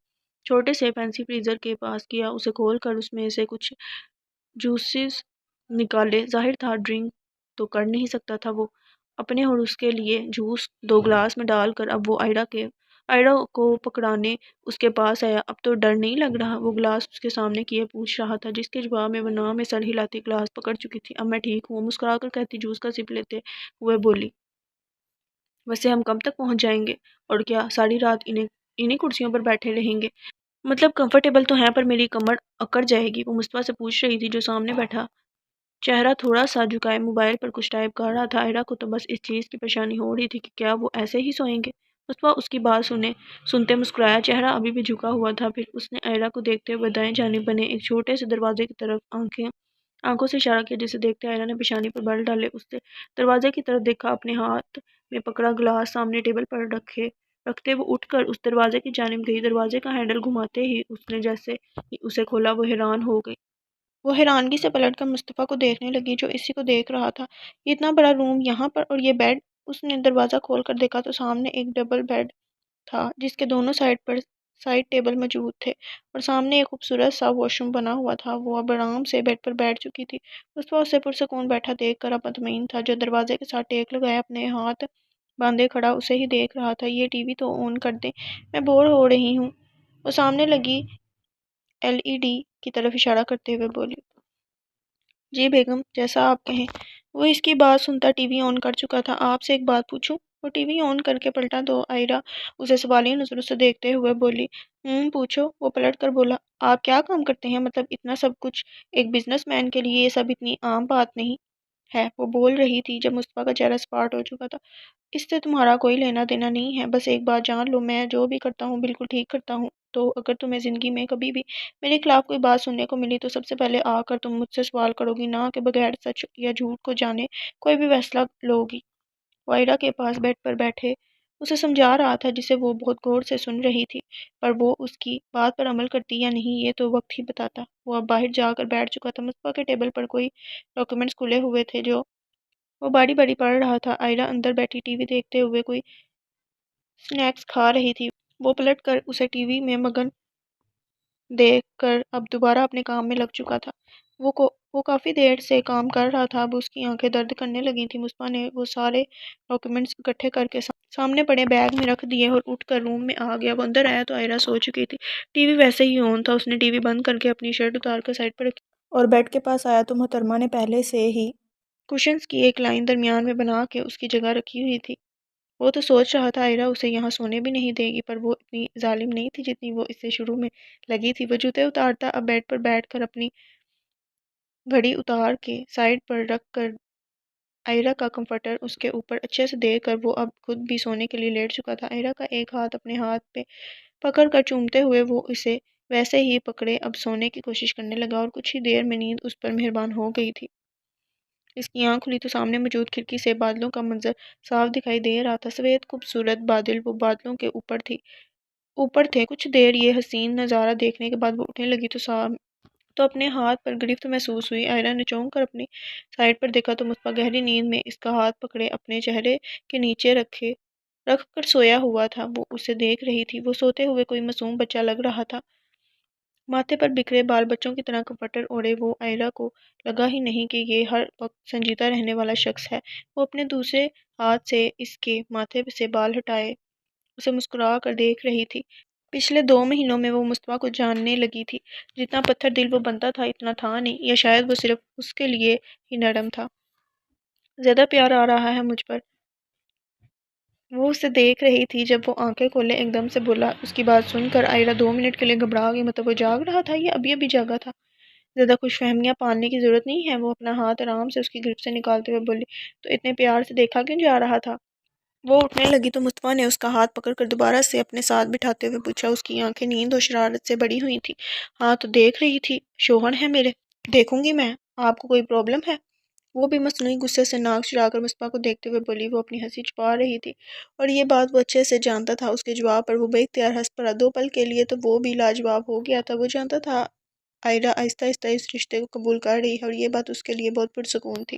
چھوٹے سے فینسی فریزر کے پاس کیا، اسے کھول کر اس میں سے کچھ جوسز نکالے۔ ظاہر تھا ڈرنک تو کر نہیں سکتا تھا وہ اپنے اور اس کے لیے جوس 2 گلاس میں ڈال کر۔ اب وہ آئرہ کو پکڑانے اس کے پاس آیا۔ اب تو ڈر نہیں لگ رہا؟ وہ گلاس اس کے سامنے کیے پوچھ رہا تھا، جس کے جواب میں وہ ناں میں سر ہلاتی گلاس پکڑ چکی تھی۔ اب میں ٹھیک ہوں، وہ مسکرا کر کہتی جوس کا سپ لیتے ہوئے بولی۔ ویسے ہم کب تک پہنچ جائیں گے؟ اور کیا ساری رات انہی کرسیوں پر بیٹھے رہیں گے؟ مطلب کمفرٹیبل تو ہیں پر میری کمر اکڑ جائے گی، وہ مصطفیٰ سے پوچھ رہی تھی جو سامنے بیٹھا چہرہ تھوڑا سا جھکائے موبائل پر کچھ ٹائپ کر رہا تھا۔ آئرہ کو تو بس اس چیز کی پریشانی ہو رہی تھی کہ کیا وہ ایسے ہی سوئیں گے؟ مصطفیٰ اس کی بات سنتے مسکرایا، چہرہ ابھی بھی جھکا ہوا تھا۔ پھر اس نے آئرہ کو دیکھتے ہوئے دائیں جانب بنے ایک چھوٹے سے دروازے کی طرف آنکھوں سے اشارہ کیا، جسے دیکھتے آئرہ نے پیشانی پر بل ڈالے اس سے دروازے کی طرف دیکھا۔ اپنے ہاتھ میں پکڑا گلاس سامنے ٹیبل پر رکھتے وہ اٹھ کر اس دروازے کی جانب گئی۔ دروازے کا ہینڈل گھماتے ہی اس نے جیسے ہی اسے کھولا وہ حیران ہو گئی۔ وہ حیرانگی سے پلٹ کر مصطفیٰ کو دیکھنے لگی جو اسی کو دیکھ رہا تھا۔ یہ اتنا بڑا روم یہاں پر، اور یہ بیڈ! اس نے دروازہ کھول کر دیکھا تو سامنے ایک ڈبل بیڈ تھا جس کے دونوں سائڈ ٹیبل موجود تھے، اور سامنے ایک خوبصورت سا واش روم بنا ہوا تھا۔ وہ اب آرام سے بیڈ پر بیٹھ چکی تھی۔ مصطفیٰ اسے پرسکون بیٹھا دیکھ کر اب مطمئن تھا۔ جو دروازے کے ساتھ ٹیک لگائے اپنے ہاتھ باندھے کھڑا اسے ہی دیکھ رہا تھا۔ یہ ٹی وی تو آن کر دیں، میں بور ہو رہی ہوں، وہ سامنے لگی LED کی طرف اشارہ کرتے ہوئے بولی۔ جی بیگم، جیسا آپ کہیں۔ وہ اس کی بات سنتا ٹی وی آن کر چکا تھا۔ آپ سے ایک بات پوچھوں؟ وہ ٹی وی آن کر کے پلٹا تو آئرہ اسے سوالیہ نظروں سے دیکھتے ہوئے بولی۔ پوچھو، وہ پلٹ کر بولا۔ آپ کیا کام کرتے ہیں؟ مطلب اتنا سب کچھ؟ ایک بزنس مین کے لیے یہ سب اتنی عام بات نہیں ہے، وہ بول رہی تھی جب مصطفیٰ کا چہرہ سپاٹ ہو چکا تھا۔ اس سے تمہارا کوئی لینا دینا نہیں ہے، بس ایک بات جان لو، میں جو بھی کرتا ہوں بالکل ٹھیک کرتا ہوں، تو اگر تمہیں زندگی میں کبھی بھی میرے خلاف کوئی بات سننے کو ملی تو سب سے پہلے آ کر تم مجھ سے سوال کرو گی، نہ کہ بغیر سچ یا جھوٹ کو جانے کوئی بھی فیصلہ لو گی۔ وہ آئرہ کے پاس بیڈ پر بیٹھے اسے سمجھا رہا تھا جسے وہ بہت غور سے سن رہی تھی، پر وہ اس کی بات پر عمل کرتی یا نہیں یہ تو وقت ہی بتاتا۔ وہ اب باہر جا کر بیٹھ چکا تھا۔ مصطفیٰ کے ٹیبل پر کوئی ڈاکیومنٹس کھلے ہوئے تھے جو وہ باری باری پڑھ رہا تھا۔ آئرہ اندر بیٹھی ٹی وی دیکھتے ہوئے کوئی سنیکس کھا رہی تھی۔ وہ پلٹ کر اسے ٹی وی میں مگن دیکھ کر اب دوبارہ اپنے کام میں لگ چکا تھا۔ وہ وہ کافی دیر سے کام کر رہا تھا، اب اس کی آنکھیں درد کرنے لگی تھیں۔ مصطفیٰ نے وہ سارے ڈاکیومنٹس اکٹھے کر کے سامنے پڑے بیگ میں رکھ دیے اور اٹھ کر روم میں آ گیا۔ وہ اندر آیا تو آئرہ سو چکی تھی، ٹی وی ویسے ہی آن تھا۔ اس نے ٹی وی بند کر کے اپنی شرٹ اتار کر سائڈ پر رکھی اور بیڈ کے پاس آیا تو محترمہ نے پہلے سے ہی کشنز کی ایک لائن درمیان میں بنا کے اس کی جگہ رکھی ہوئی تھی۔ وہ تو سوچ رہا تھا آئرہ اسے یہاں سونے بھی نہیں دے گی، پر وہ اتنی ظالم نہیں تھی جتنی وہ اس سے شروع میں لگی تھی۔ وہ جوتے اتارتا اب بیڈ پر بیٹھ کر اپنی گھڑی اتار کے سائڈ پر رکھ کر آئرہ کا کمفرٹر اس کے اوپر اچھے سے دے کر وہ اب خود بھی سونے کے لیے لیٹ چکا تھا۔ آئرہ کا ایک ہاتھ اپنے ہاتھ پہ پکڑ کر چومتے ہوئے وہ اسے ویسے ہی پکڑے اب سونے کی کوشش کرنے لگا اور کچھ ہی دیر میں نیند اس پر مہربان ہو گئی تھی۔ اس کی آنکھ کھلی تو سامنے موجود کھڑکی سے بادلوں کا منظر صاف دکھائی دے رہا تھا۔ سفید خوبصورت بادل وہ بادلوں کے اوپر تھے۔ کچھ دیر یہ حسین نظارہ دیکھنے کے بعد وہ اٹھنے لگی تو اپنے ہاتھ پر گرفت محسوس ہوئی۔ آئرہ نے چونک کر اپنی سائڈ پر دیکھا تو مصطفیٰ گہری نیند میں اس کا ہاتھ پکڑے اپنے چہرے کے نیچے رکھ کر سویا ہوا تھا۔ وہ اسے دیکھ رہی تھی۔ وہ سوتے ہوئے کوئی معصوم بچہ لگ رہا تھا، ماتھے پر بکھرے بال بچوں کی طرح کمفرٹر اوڑھے۔ وہ آئرہ کو لگا ہی نہیں کہ یہ ہر وقت سنجیدہ رہنے والا شخص ہے۔ وہ اپنے دوسرے ہاتھ سے اس کے ماتھے سے بال ہٹائے اسے مسکرا کر دیکھ رہی تھی۔ پچھلے 2 مہینوں میں وہ مصطفیٰ کو جاننے لگی تھی۔ جتنا پتھر دل وہ بنتا تھا اتنا تھا نہیں، یا شاید وہ صرف اس کے لیے ہی نرم تھا۔ زیادہ پیار آ رہا ہے مجھ پر، وہ اسے دیکھ رہی تھی۔ جب وہ آنکھیں کھولے ایک دم سے بولا۔ اس کی بات سن کر آئرہ 2 منٹ کے لیے گھبرا گئی۔ مطلب وہ جاگ رہا تھا یا ابھی جاگا تھا؟ زیادہ خوش فہمیاں پالنے کی ضرورت نہیں ہے۔ وہ اپنا ہاتھ آرام سے اس کی گرفت سے نکالتے ہوئے بولی، تو اتنے پیار سے دیکھا کیوں جا رہا تھا؟ وہ اٹھنے لگی تو مصطفیٰ نے اس کا ہاتھ پکڑ کر دوبارہ سے اپنے ساتھ بٹھاتے ہوئے پوچھا۔ اس کی آنکھیں نیند اور شرارت سے بڑی ہوئی تھیں۔ ہاں تو دیکھ رہی تھی، شوہر ہیں میرے، دیکھوں گی میں، آپ کو کوئی پرابلم ہے؟ وہ بھی مصنوعی غصے سے ناک چڑھا کر مصطفیٰ کو دیکھتے ہوئے بولی۔ وہ اپنی ہنسی چھپا رہی تھی اور یہ بات وہ اچھے سے جانتا تھا۔ اس کے جواب پر وہ بے اختیار ہنس پڑا۔ 2 پل کے لیے تو وہ بھی لاجواب ہو گیا تھا۔ وہ جانتا تھا آئرہ آہستہ آہستہ اس رشتے کو قبول کر رہی ہے اور یہ بات اس کے لیے بہت پرسکون تھی۔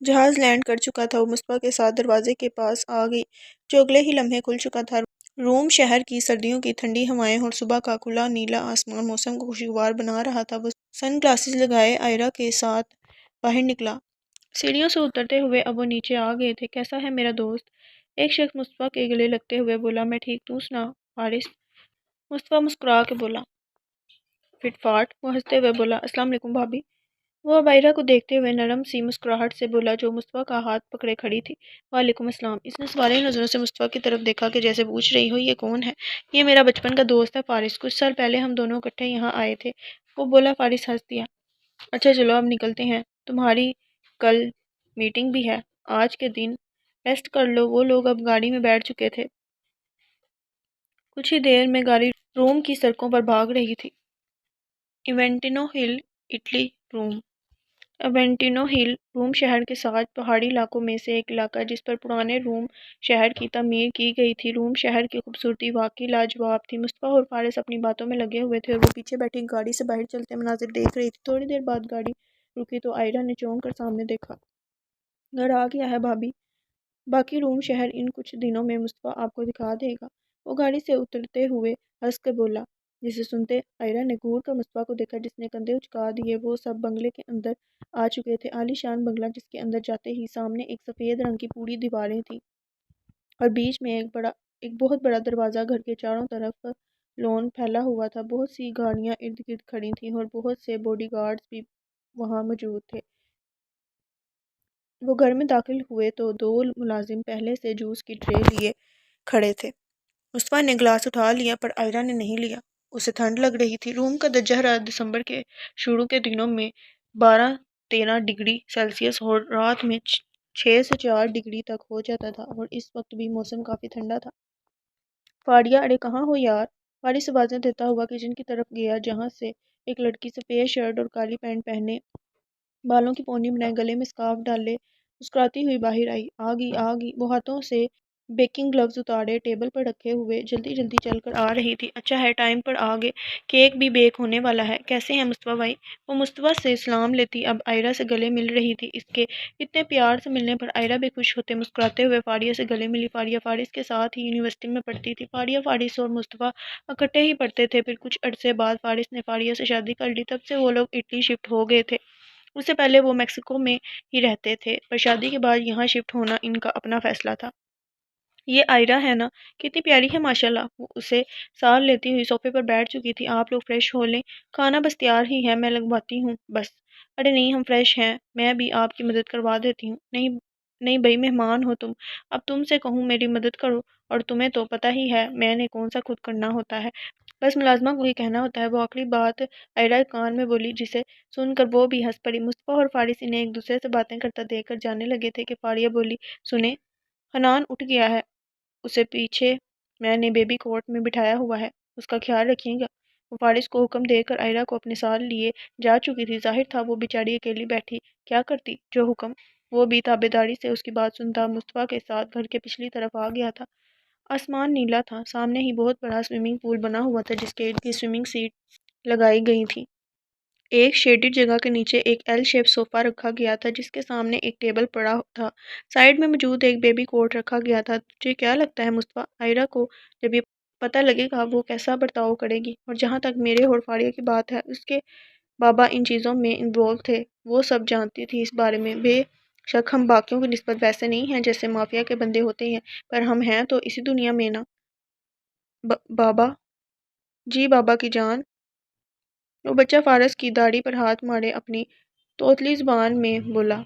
جہاز لینڈ کر چکا تھا۔ وہ مصطفیٰ کے ساتھ دروازے کے پاس آ گئی جو اگلے ہی لمحے کھل چکا تھا۔ روم شہر کی سردیوں کی ٹھنڈی ہوائیں اور صبح کا کھلا نیلا آسمان موسم کو خوشگوار بنا رہا تھا۔ وہ سن گلاسز لگائے آئرہ کے ساتھ باہر نکلا۔ سیڑھیوں سے اترتے ہوئے اب وہ نیچے آ گئے تھے۔ کیسا ہے میرا دوست؟ ایک شخص مصطفیٰ کے گلے لگتے ہوئے بولا۔ میں ٹھیک، تو سنا فارس؟ مصطفیٰ مسکرا کے بولا۔ فٹ فاٹ؟ وہ ہنستے ہوئے بولا۔ السلام علیکم بھابی۔ وہ اب آئرہ کو دیکھتے ہوئے نرم سی مسکراہٹ سے بولا جو مصطفیٰ کا ہاتھ پکڑے کھڑی تھی۔ وعلیکم السلام۔ اس نے سوالیہ نظروں سے مصطفیٰ کی طرف دیکھا کہ جیسے پوچھ رہی ہو یہ کون ہے؟ یہ میرا بچپن کا دوست ہے فارس، کچھ سال پہلے ہم دونوں اکٹھے یہاں آئے تھے، وہ بولا۔ فارس ہنس دیا۔ اچھا چلو اب نکلتے ہیں، تمہاری کل میٹنگ بھی ہے، آج کے دن ریسٹ کر لو۔ وہ لوگ اب گاڑی میں بیٹھ چکے تھے۔ کچھ ہی دیر میں گاڑی روم کی سڑکوں پر بھاگ رہی تھی۔ ایونٹینو ہل، اٹلی۔ ایونٹینو ہل روم شہر کے 7 پہاڑی علاقوں میں سے ایک علاقہ ہے جس پر پرانے روم شہر کی تعمیر کی گئی تھی۔ روم شہر کی خوبصورتی واقعی لاجواب تھی۔ مصطفیٰ اور فارس اپنی باتوں میں لگے ہوئے تھے اور وہ پیچھے بیٹھی گاڑی سے باہر چلتے مناظر دیکھ رہی تھی۔ تھوڑی دیر بعد گاڑی رکی تو آئرہ نے چونک کر سامنے دیکھا۔ گھر آ گیا ہے بھابی، باقی روم شہر ان کچھ دنوں میں مصطفیٰ آپ کو دکھا دے گا، وہ گاڑی سے اترتے ہوئے ہنس کے بولا۔ جسے سنتے آئرہ نے گھور کر مصطفیٰ کو دیکھا جس نے کندھے اچکا دیے۔ وہ سب بنگلے کے اندر آ چکے تھے۔ عالی شان بنگلہ جس کے اندر جاتے ہی سامنے ایک سفید رنگ کی پوری دیواریں تھیں اور بیچ میں ایک بہت بڑا دروازہ۔ گھر کے چاروں طرف لون پھیلا ہوا تھا۔ بہت سی گاڑیاں ارد گرد کھڑی تھیں اور بہت سے باڈی گارڈز بھی وہاں موجود تھے۔ وہ گھر میں داخل ہوئے تو 2 ملازم پہلے سے جوس کی ٹرے لیے کھڑے تھے۔ مصطفیٰ نے گلاس اٹھا لیا پر آئرہ نے نہیں لیا، اسے ٹھنڈ لگ رہی تھی۔ روم کا درجہ حرارت دسمبر کے شروع کے دنوں میں 12-13 ڈگری سیلسیس اور رات میں 6 سے 4 ڈگری تک ہو جاتا تھا، اور اس وقت بھی موسم کافی ٹھنڈا تھا۔ فاڑیا، اڑے کہاں ہو یار؟ فارس آوازیں دیتا ہوا کچن کی طرف گیا جہاں سے ایک لڑکی سفید شرٹ اور کالی پینٹ پہنے، بالوں کی پونی بنائے، گلے میں سکارف ڈالے مسکراتی ہوئی باہر آئی۔ آ گئی وہ ہاتھوں سے بیکنگ گلوز اتارے ٹیبل پر رکھے ہوئے جلدی جلدی چل کر آ رہی تھی۔ اچھا ہے ٹائم پر آ گئے، کیک بھی بیک ہونے والا ہے۔ کیسے ہیں مصطفیٰ بھائی؟ وہ مصطفیٰ سے سلام لیتی اب عائرہ سے گلے مل رہی تھی۔ اس کے اتنے پیار سے ملنے پر عائرہ بھی خوش ہوتے مسکراتے ہوئے فاریہ سے گلے ملی۔ فاریہ فارس کے ساتھ ہی یونیورسٹی میں پڑھتی تھی۔ فاریہ فارس اور مصطفیٰ اکٹھے ہی پڑھتے تھے، پھر کچھ عرصے بعد فارس نے فاریہ سے شادی کر لی، تب سے وہ لوگ اٹلی شفٹ ہو گئے تھے۔ اس سے پہلے وہ میکسیکو میں ہی رہتے تھے، پر شادی کے بعد یہاں شفٹ ہونا ان کا اپنا فیصلہ تھا۔ یہ عائرہ ہے نا، کتنی پیاری ہے ماشاءاللہ۔ وہ اسے سال لیتی ہوئی صوفے پر بیٹھ چکی تھی۔ آپ لوگ فریش ہو لیں، کھانا بس تیار ہی ہے، میں لگواتی ہوں بس۔ ارے نہیں، ہم فریش ہیں، میں بھی آپ کی مدد کروا دیتی ہوں۔ نہیں نہیں بھائی، مہمان ہو تم، اب تم سے کہوں میری مدد کرو، اور تمہیں تو پتہ ہی ہے میں نے کون سا خود کرنا ہوتا ہے، بس ملازمہ کو ہی کہنا ہوتا ہے۔ وہ آخری بات عائرہ کے کان میں بولی، جسے سن کر وہ بھی ہنس پڑی۔ مصطفیٰ اور فارس انہیں ایک دوسرے سے باتیں کرتا دیکھ کر جانے لگے تھے کہ فاریہ بولی، سنیں، حنان اٹھ گیا ہے، اسے پیچھے میں نے بیبی کوٹ میں بٹھایا ہوا ہے، اس کا خیال رکھیے گا۔ وہ فارس کو حکم دے کر عائرہ کو اپنے ساتھ لیے جا چکی تھی۔ ظاہر تھا وہ بیچاری اکیلی بیٹھی کیا کرتی، جو حکم وہ بھی تابعداری سے اس کی بات سنتا۔ مصطفیٰ کے ساتھ گھر کے پچھلی طرف آ گیا تھا۔ آسمان نیلا تھا، سامنے ہی بہت بڑا سوئمنگ پول بنا ہوا تھا جس کے ارد گرد سوئمنگ سیٹ لگائی گئی تھی۔ ایک شیڈڈ جگہ کے نیچے ایک ایل شیپ صوفہ رکھا گیا تھا جس کے سامنے ایک ٹیبل پڑا تھا، سائیڈ میں موجود ایک بیبی کوٹ رکھا گیا تھا۔ تجھے کیا لگتا ہے مصطفیٰ، عائرہ کو جب یہ پتہ لگے گا وہ کیسا برتاؤ کرے گی؟ اور جہاں تک میرے اور فاریہ کی بات ہے، اس کے بابا ان چیزوں میں انوالو تھے، وہ سب جانتی تھی اس بارے میں۔ بے شک ہم باقیوں کی نسبت ویسے نہیں ہیں جیسے مافیا کے بندے ہوتے ہیں، پر ہم ہیں تو اسی دنیا میں نا۔ بابا جی بابا کی جان۔ وہ بچہ فارس کی داڑھی پر ہاتھ مارے اپنی توتلی زبان میں بولا،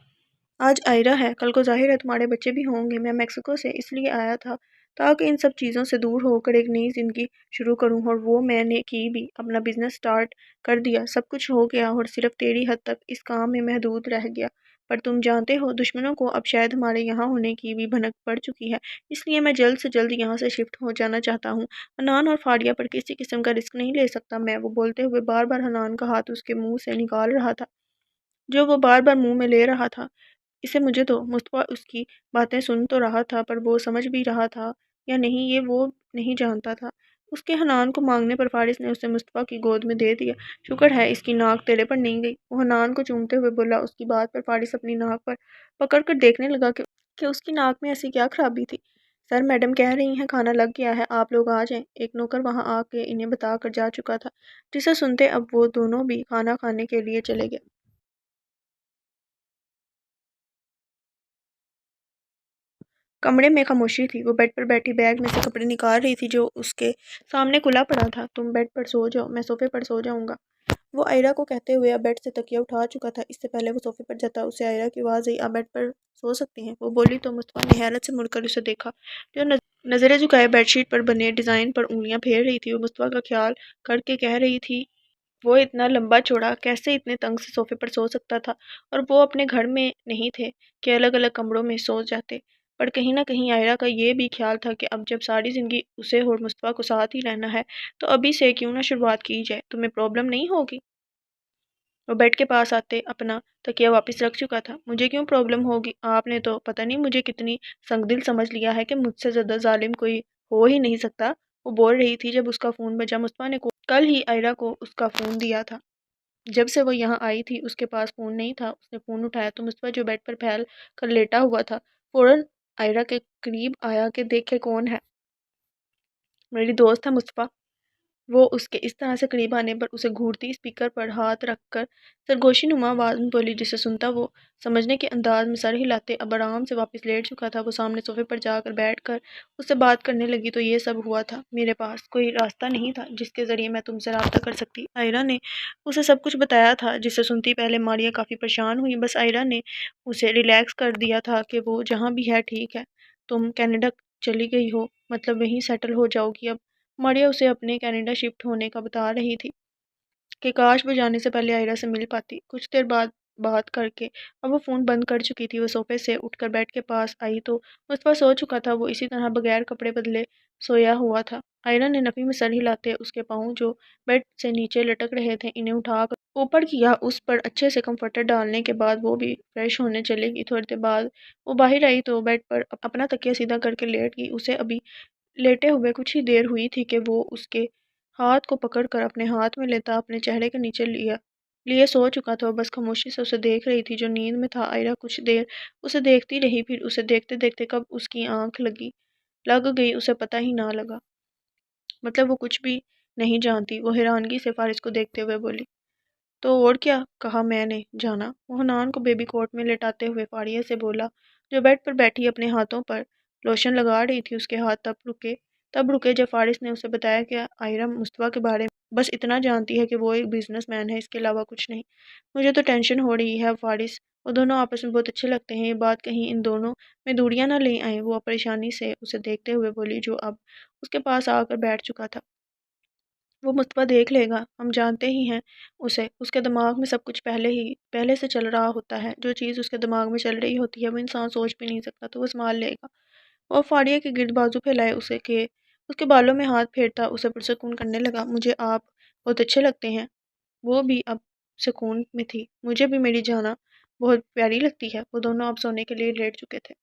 آج عائرہ ہے، کل کو ظاہر ہے تمہارے بچے بھی ہوں گے۔ میں میکسیکو سے اس لیے آیا تھا تاکہ ان سب چیزوں سے دور ہو کر ایک نئی زندگی شروع کروں، اور وہ میں نے کی بھی، اپنا بزنس سٹارٹ کر دیا، سب کچھ ہو گیا، اور صرف تیری حد تک اس کام میں محدود رہ گیا۔ پر تم جانتے ہو دشمنوں کو اب شاید ہمارے یہاں ہونے کی بھی بھنک پڑ چکی ہے، اس لیے میں جلد سے جلد یہاں سے شفٹ ہو جانا چاہتا ہوں۔ حنان اور فاریہ پر کسی قسم کا رسک نہیں لے سکتا میں، وہ بولتے ہوئے بار بار حنان کا ہاتھ اس کے منہ سے نکال رہا تھا جو وہ بار بار منہ میں لے رہا تھا۔ اسے مجھے تو مصطفیٰ اس کی باتیں سن تو رہا تھا، پر وہ سمجھ بھی رہا تھا یا نہیں یہ وہ نہیں جانتا تھا۔ اس کے حنان کو مانگنے پر فارس نے اسے مصطفیٰ کی گود میں دے دیا۔ شکر ہے اس کی ناک تیرے پر نہیں گئی، وہ حنان کو چومتے ہوئے بولا۔ اس کی بات پر فارس اپنی ناک پر پکڑ کر دیکھنے لگا کہ اس کی ناک میں ایسی کیا خرابی تھی۔ سر میڈم کہہ رہی ہیں کھانا لگ گیا ہے، آپ لوگ آ جائیں، ایک نوکر وہاں آ کے انہیں بتا کر جا چکا تھا، جسے سنتے اب وہ دونوں بھی کھانا کھانے کے لیے چلے گئے۔ کمرے میں خاموشی تھی، وہ بیڈ پر بیٹھی بیگ میں سے کپڑے نکال رہی تھی جو اس کے سامنے کھلا پڑا تھا۔ تم بیڈ پر سو جاؤ، میں صوفے پر سو جاؤں گا، وہ عائرہ کو کہتے ہوئے اب بیڈ سے تکیہ اٹھا چکا تھا۔ اس سے پہلے وہ صوفے پر جاتا اسے عائرہ کی آواز آئی، آپ بیڈ پر سو سکتی ہیں، وہ بولی تو مصطفیٰ نے حیرت سے مڑ کر اسے دیکھا جو نظریں جھکائے بیڈ شیٹ پر بنے ڈیزائن پر انگلیاں پھیر رہی تھی۔ وہ مصطفیٰ کا خیال کر کے کہہ رہی تھی، وہ اتنا لمبا چوڑا کیسے اتنے تنگ سے صوفے پر سو سکتا تھا، اور وہ اپنے گھر میں نہیں تھے کہ الگ الگ کمروں میں سو جاتے۔ پر کہیں نہ کہیں عائرہ کا یہ بھی خیال تھا کہ اب جب ساری زندگی اسے اور مصطفیٰ کو ساتھ ہی رہنا ہے تو ابھی سے کیوں نہ شروعات کی جائے، تمہیں پرابلم نہیں ہوگی؟ وہ بیڈ کے پاس آتے اپنا تکیہ واپس رکھ چکا تھا۔ مجھے کیوں پرابلم ہوگی، آپ نے تو پتہ نہیں مجھے کتنی سنگ دل سمجھ لیا ہے کہ مجھ سے زیادہ ظالم کوئی ہو ہی نہیں سکتا، وہ بول رہی تھی جب اس کا فون بجا۔ مصطفیٰ نے کل ہی عائرہ کو اس کا فون دیا تھا، جب سے وہ یہاں آئی تھی اس کے پاس فون نہیں تھا۔ اس نے فون اٹھایا تو مصطفیٰ جو بیڈ پر پھیل کر لیٹا ہوا تھا فوراً عائرہ کے قریب آیا کہ دیکھے کون ہے۔ میری دوست ہے مصطفیٰ، وہ اس کے اس طرح سے قریب آنے پر اسے گھورتی اسپیکر پر ہاتھ رکھ کر سرگوشی نما آواز میں بولی، جسے سنتا وہ سمجھنے کے انداز میں سر ہلاتے اب آرام سے واپس لیٹ چکا تھا۔ وہ سامنے صوفے پر جا کر بیٹھ کر اس سے بات کرنے لگی، تو یہ سب ہوا تھا، میرے پاس کوئی راستہ نہیں تھا جس کے ذریعے میں تم سے رابطہ کر سکتی۔ عائرہ نے اسے سب کچھ بتایا تھا، جسے سنتی پہلے ماریہ کافی پریشان ہوئی، بس عائرہ نے اسے ریلیکس کر دیا تھا کہ وہ جہاں بھی ہے ٹھیک ہے، تم کینیڈا چلی گئی ہو مطلب وہیں سیٹل ہو جاؤ گی اب۔ ماریہ اسے اپنے کینیڈا شفٹ ہونے کا بتا رہی تھی کہ کاش وہ جانے سے پہلے عائرہ سے مل پاتی۔ کچھ دیر بعد بات کر کے اب وہ فون بند کر چکی تھی۔ وہ صوفے سے اٹھ کر بیڈ کے پاس آئی تو مصطفیٰ سو چکا تھا، وہ اسی طرح بغیر کپڑے بدلے سویا ہوا تھا۔ عائرہ نے نفی میں سر ہلاتے اس کے پاؤں جو بیڈ سے نیچے لٹک رہے تھے انہیں اٹھا کر اوپر کیا، اس پر اچھے سے کمفرٹر ڈالنے کے بعد وہ بھی فریش ہونے چلے گی۔ تھوڑی دیر بعد وہ باہر آئی تو بیڈ پر اپنا تکیہ سیدھا کر کے لیٹ گئی۔ اسے ابھی لیٹے ہوئے کچھ ہی دیر ہوئی تھی کہ وہ اس کے ہاتھ کو پکڑ کر اپنے ہاتھ میں لیتا اپنے چہرے کے نیچے لیے سو چکا تھا، اور بس خاموشی سے اسے دیکھ رہی تھی جو نیند میں تھا۔ آئرہ کچھ دیر اسے دیکھتی رہی، پھر اسے دیکھتے دیکھتے کب اس کی آنکھ لگ گئی اسے پتہ ہی نہ لگا۔ مطلب وہ کچھ بھی نہیں جانتی، وہ حیرانگی سے فارس کو دیکھتے ہوئے بولی۔ تو اور کیا کہا میں نے جانا؟ وہ حنان کو بیبی کوٹ میں لٹاتے ہوئے فاریہ سے بولا جو بیڈ پر بیٹھی اپنے ہاتھوں پر لوشن لگا رہی تھی۔ اس کے ہاتھ تب رکے جب فارس نے اسے بتایا کہ آئرہ مصطفیٰ کے بارے میں بس اتنا جانتی ہے کہ وہ ایک بزنس مین ہے، اس کے علاوہ کچھ نہیں۔ مجھے تو ٹینشن ہو رہی ہے فارس، وہ دونوں آپس میں بہت اچھے لگتے ہیں، یہ بات کہیں ان دونوں میں دوریاں نہ لے آئیں۔ وہ پریشانی سے اسے دیکھتے ہوئے بولی جو اب اس کے پاس آ کر بیٹھ چکا تھا۔ وہ مصطفیٰ دیکھ لے گا، ہم جانتے ہی ہیں اسے، اس کے دماغ میں سب کچھ پہلے سے چل رہا ہوتا ہے، جو چیز اس کے دماغ میں چل رہی ہوتی ہے وہ انسان سوچ بھی نہیں سکتا، تو وہ سنبھال لے گا۔ وہ فاریہ کے گرد بازو پھیلائے اسے کہ اس کے بالوں میں ہاتھ پھیرتا اسے پرسکون کرنے لگا۔ مجھے آپ بہت اچھے لگتے ہیں۔ وہ بھی اب سکون میں تھی۔ مجھے بھی میری جانا بہت پیاری لگتی ہے۔ وہ دونوں اب سونے کے لیے لیٹ چکے تھے۔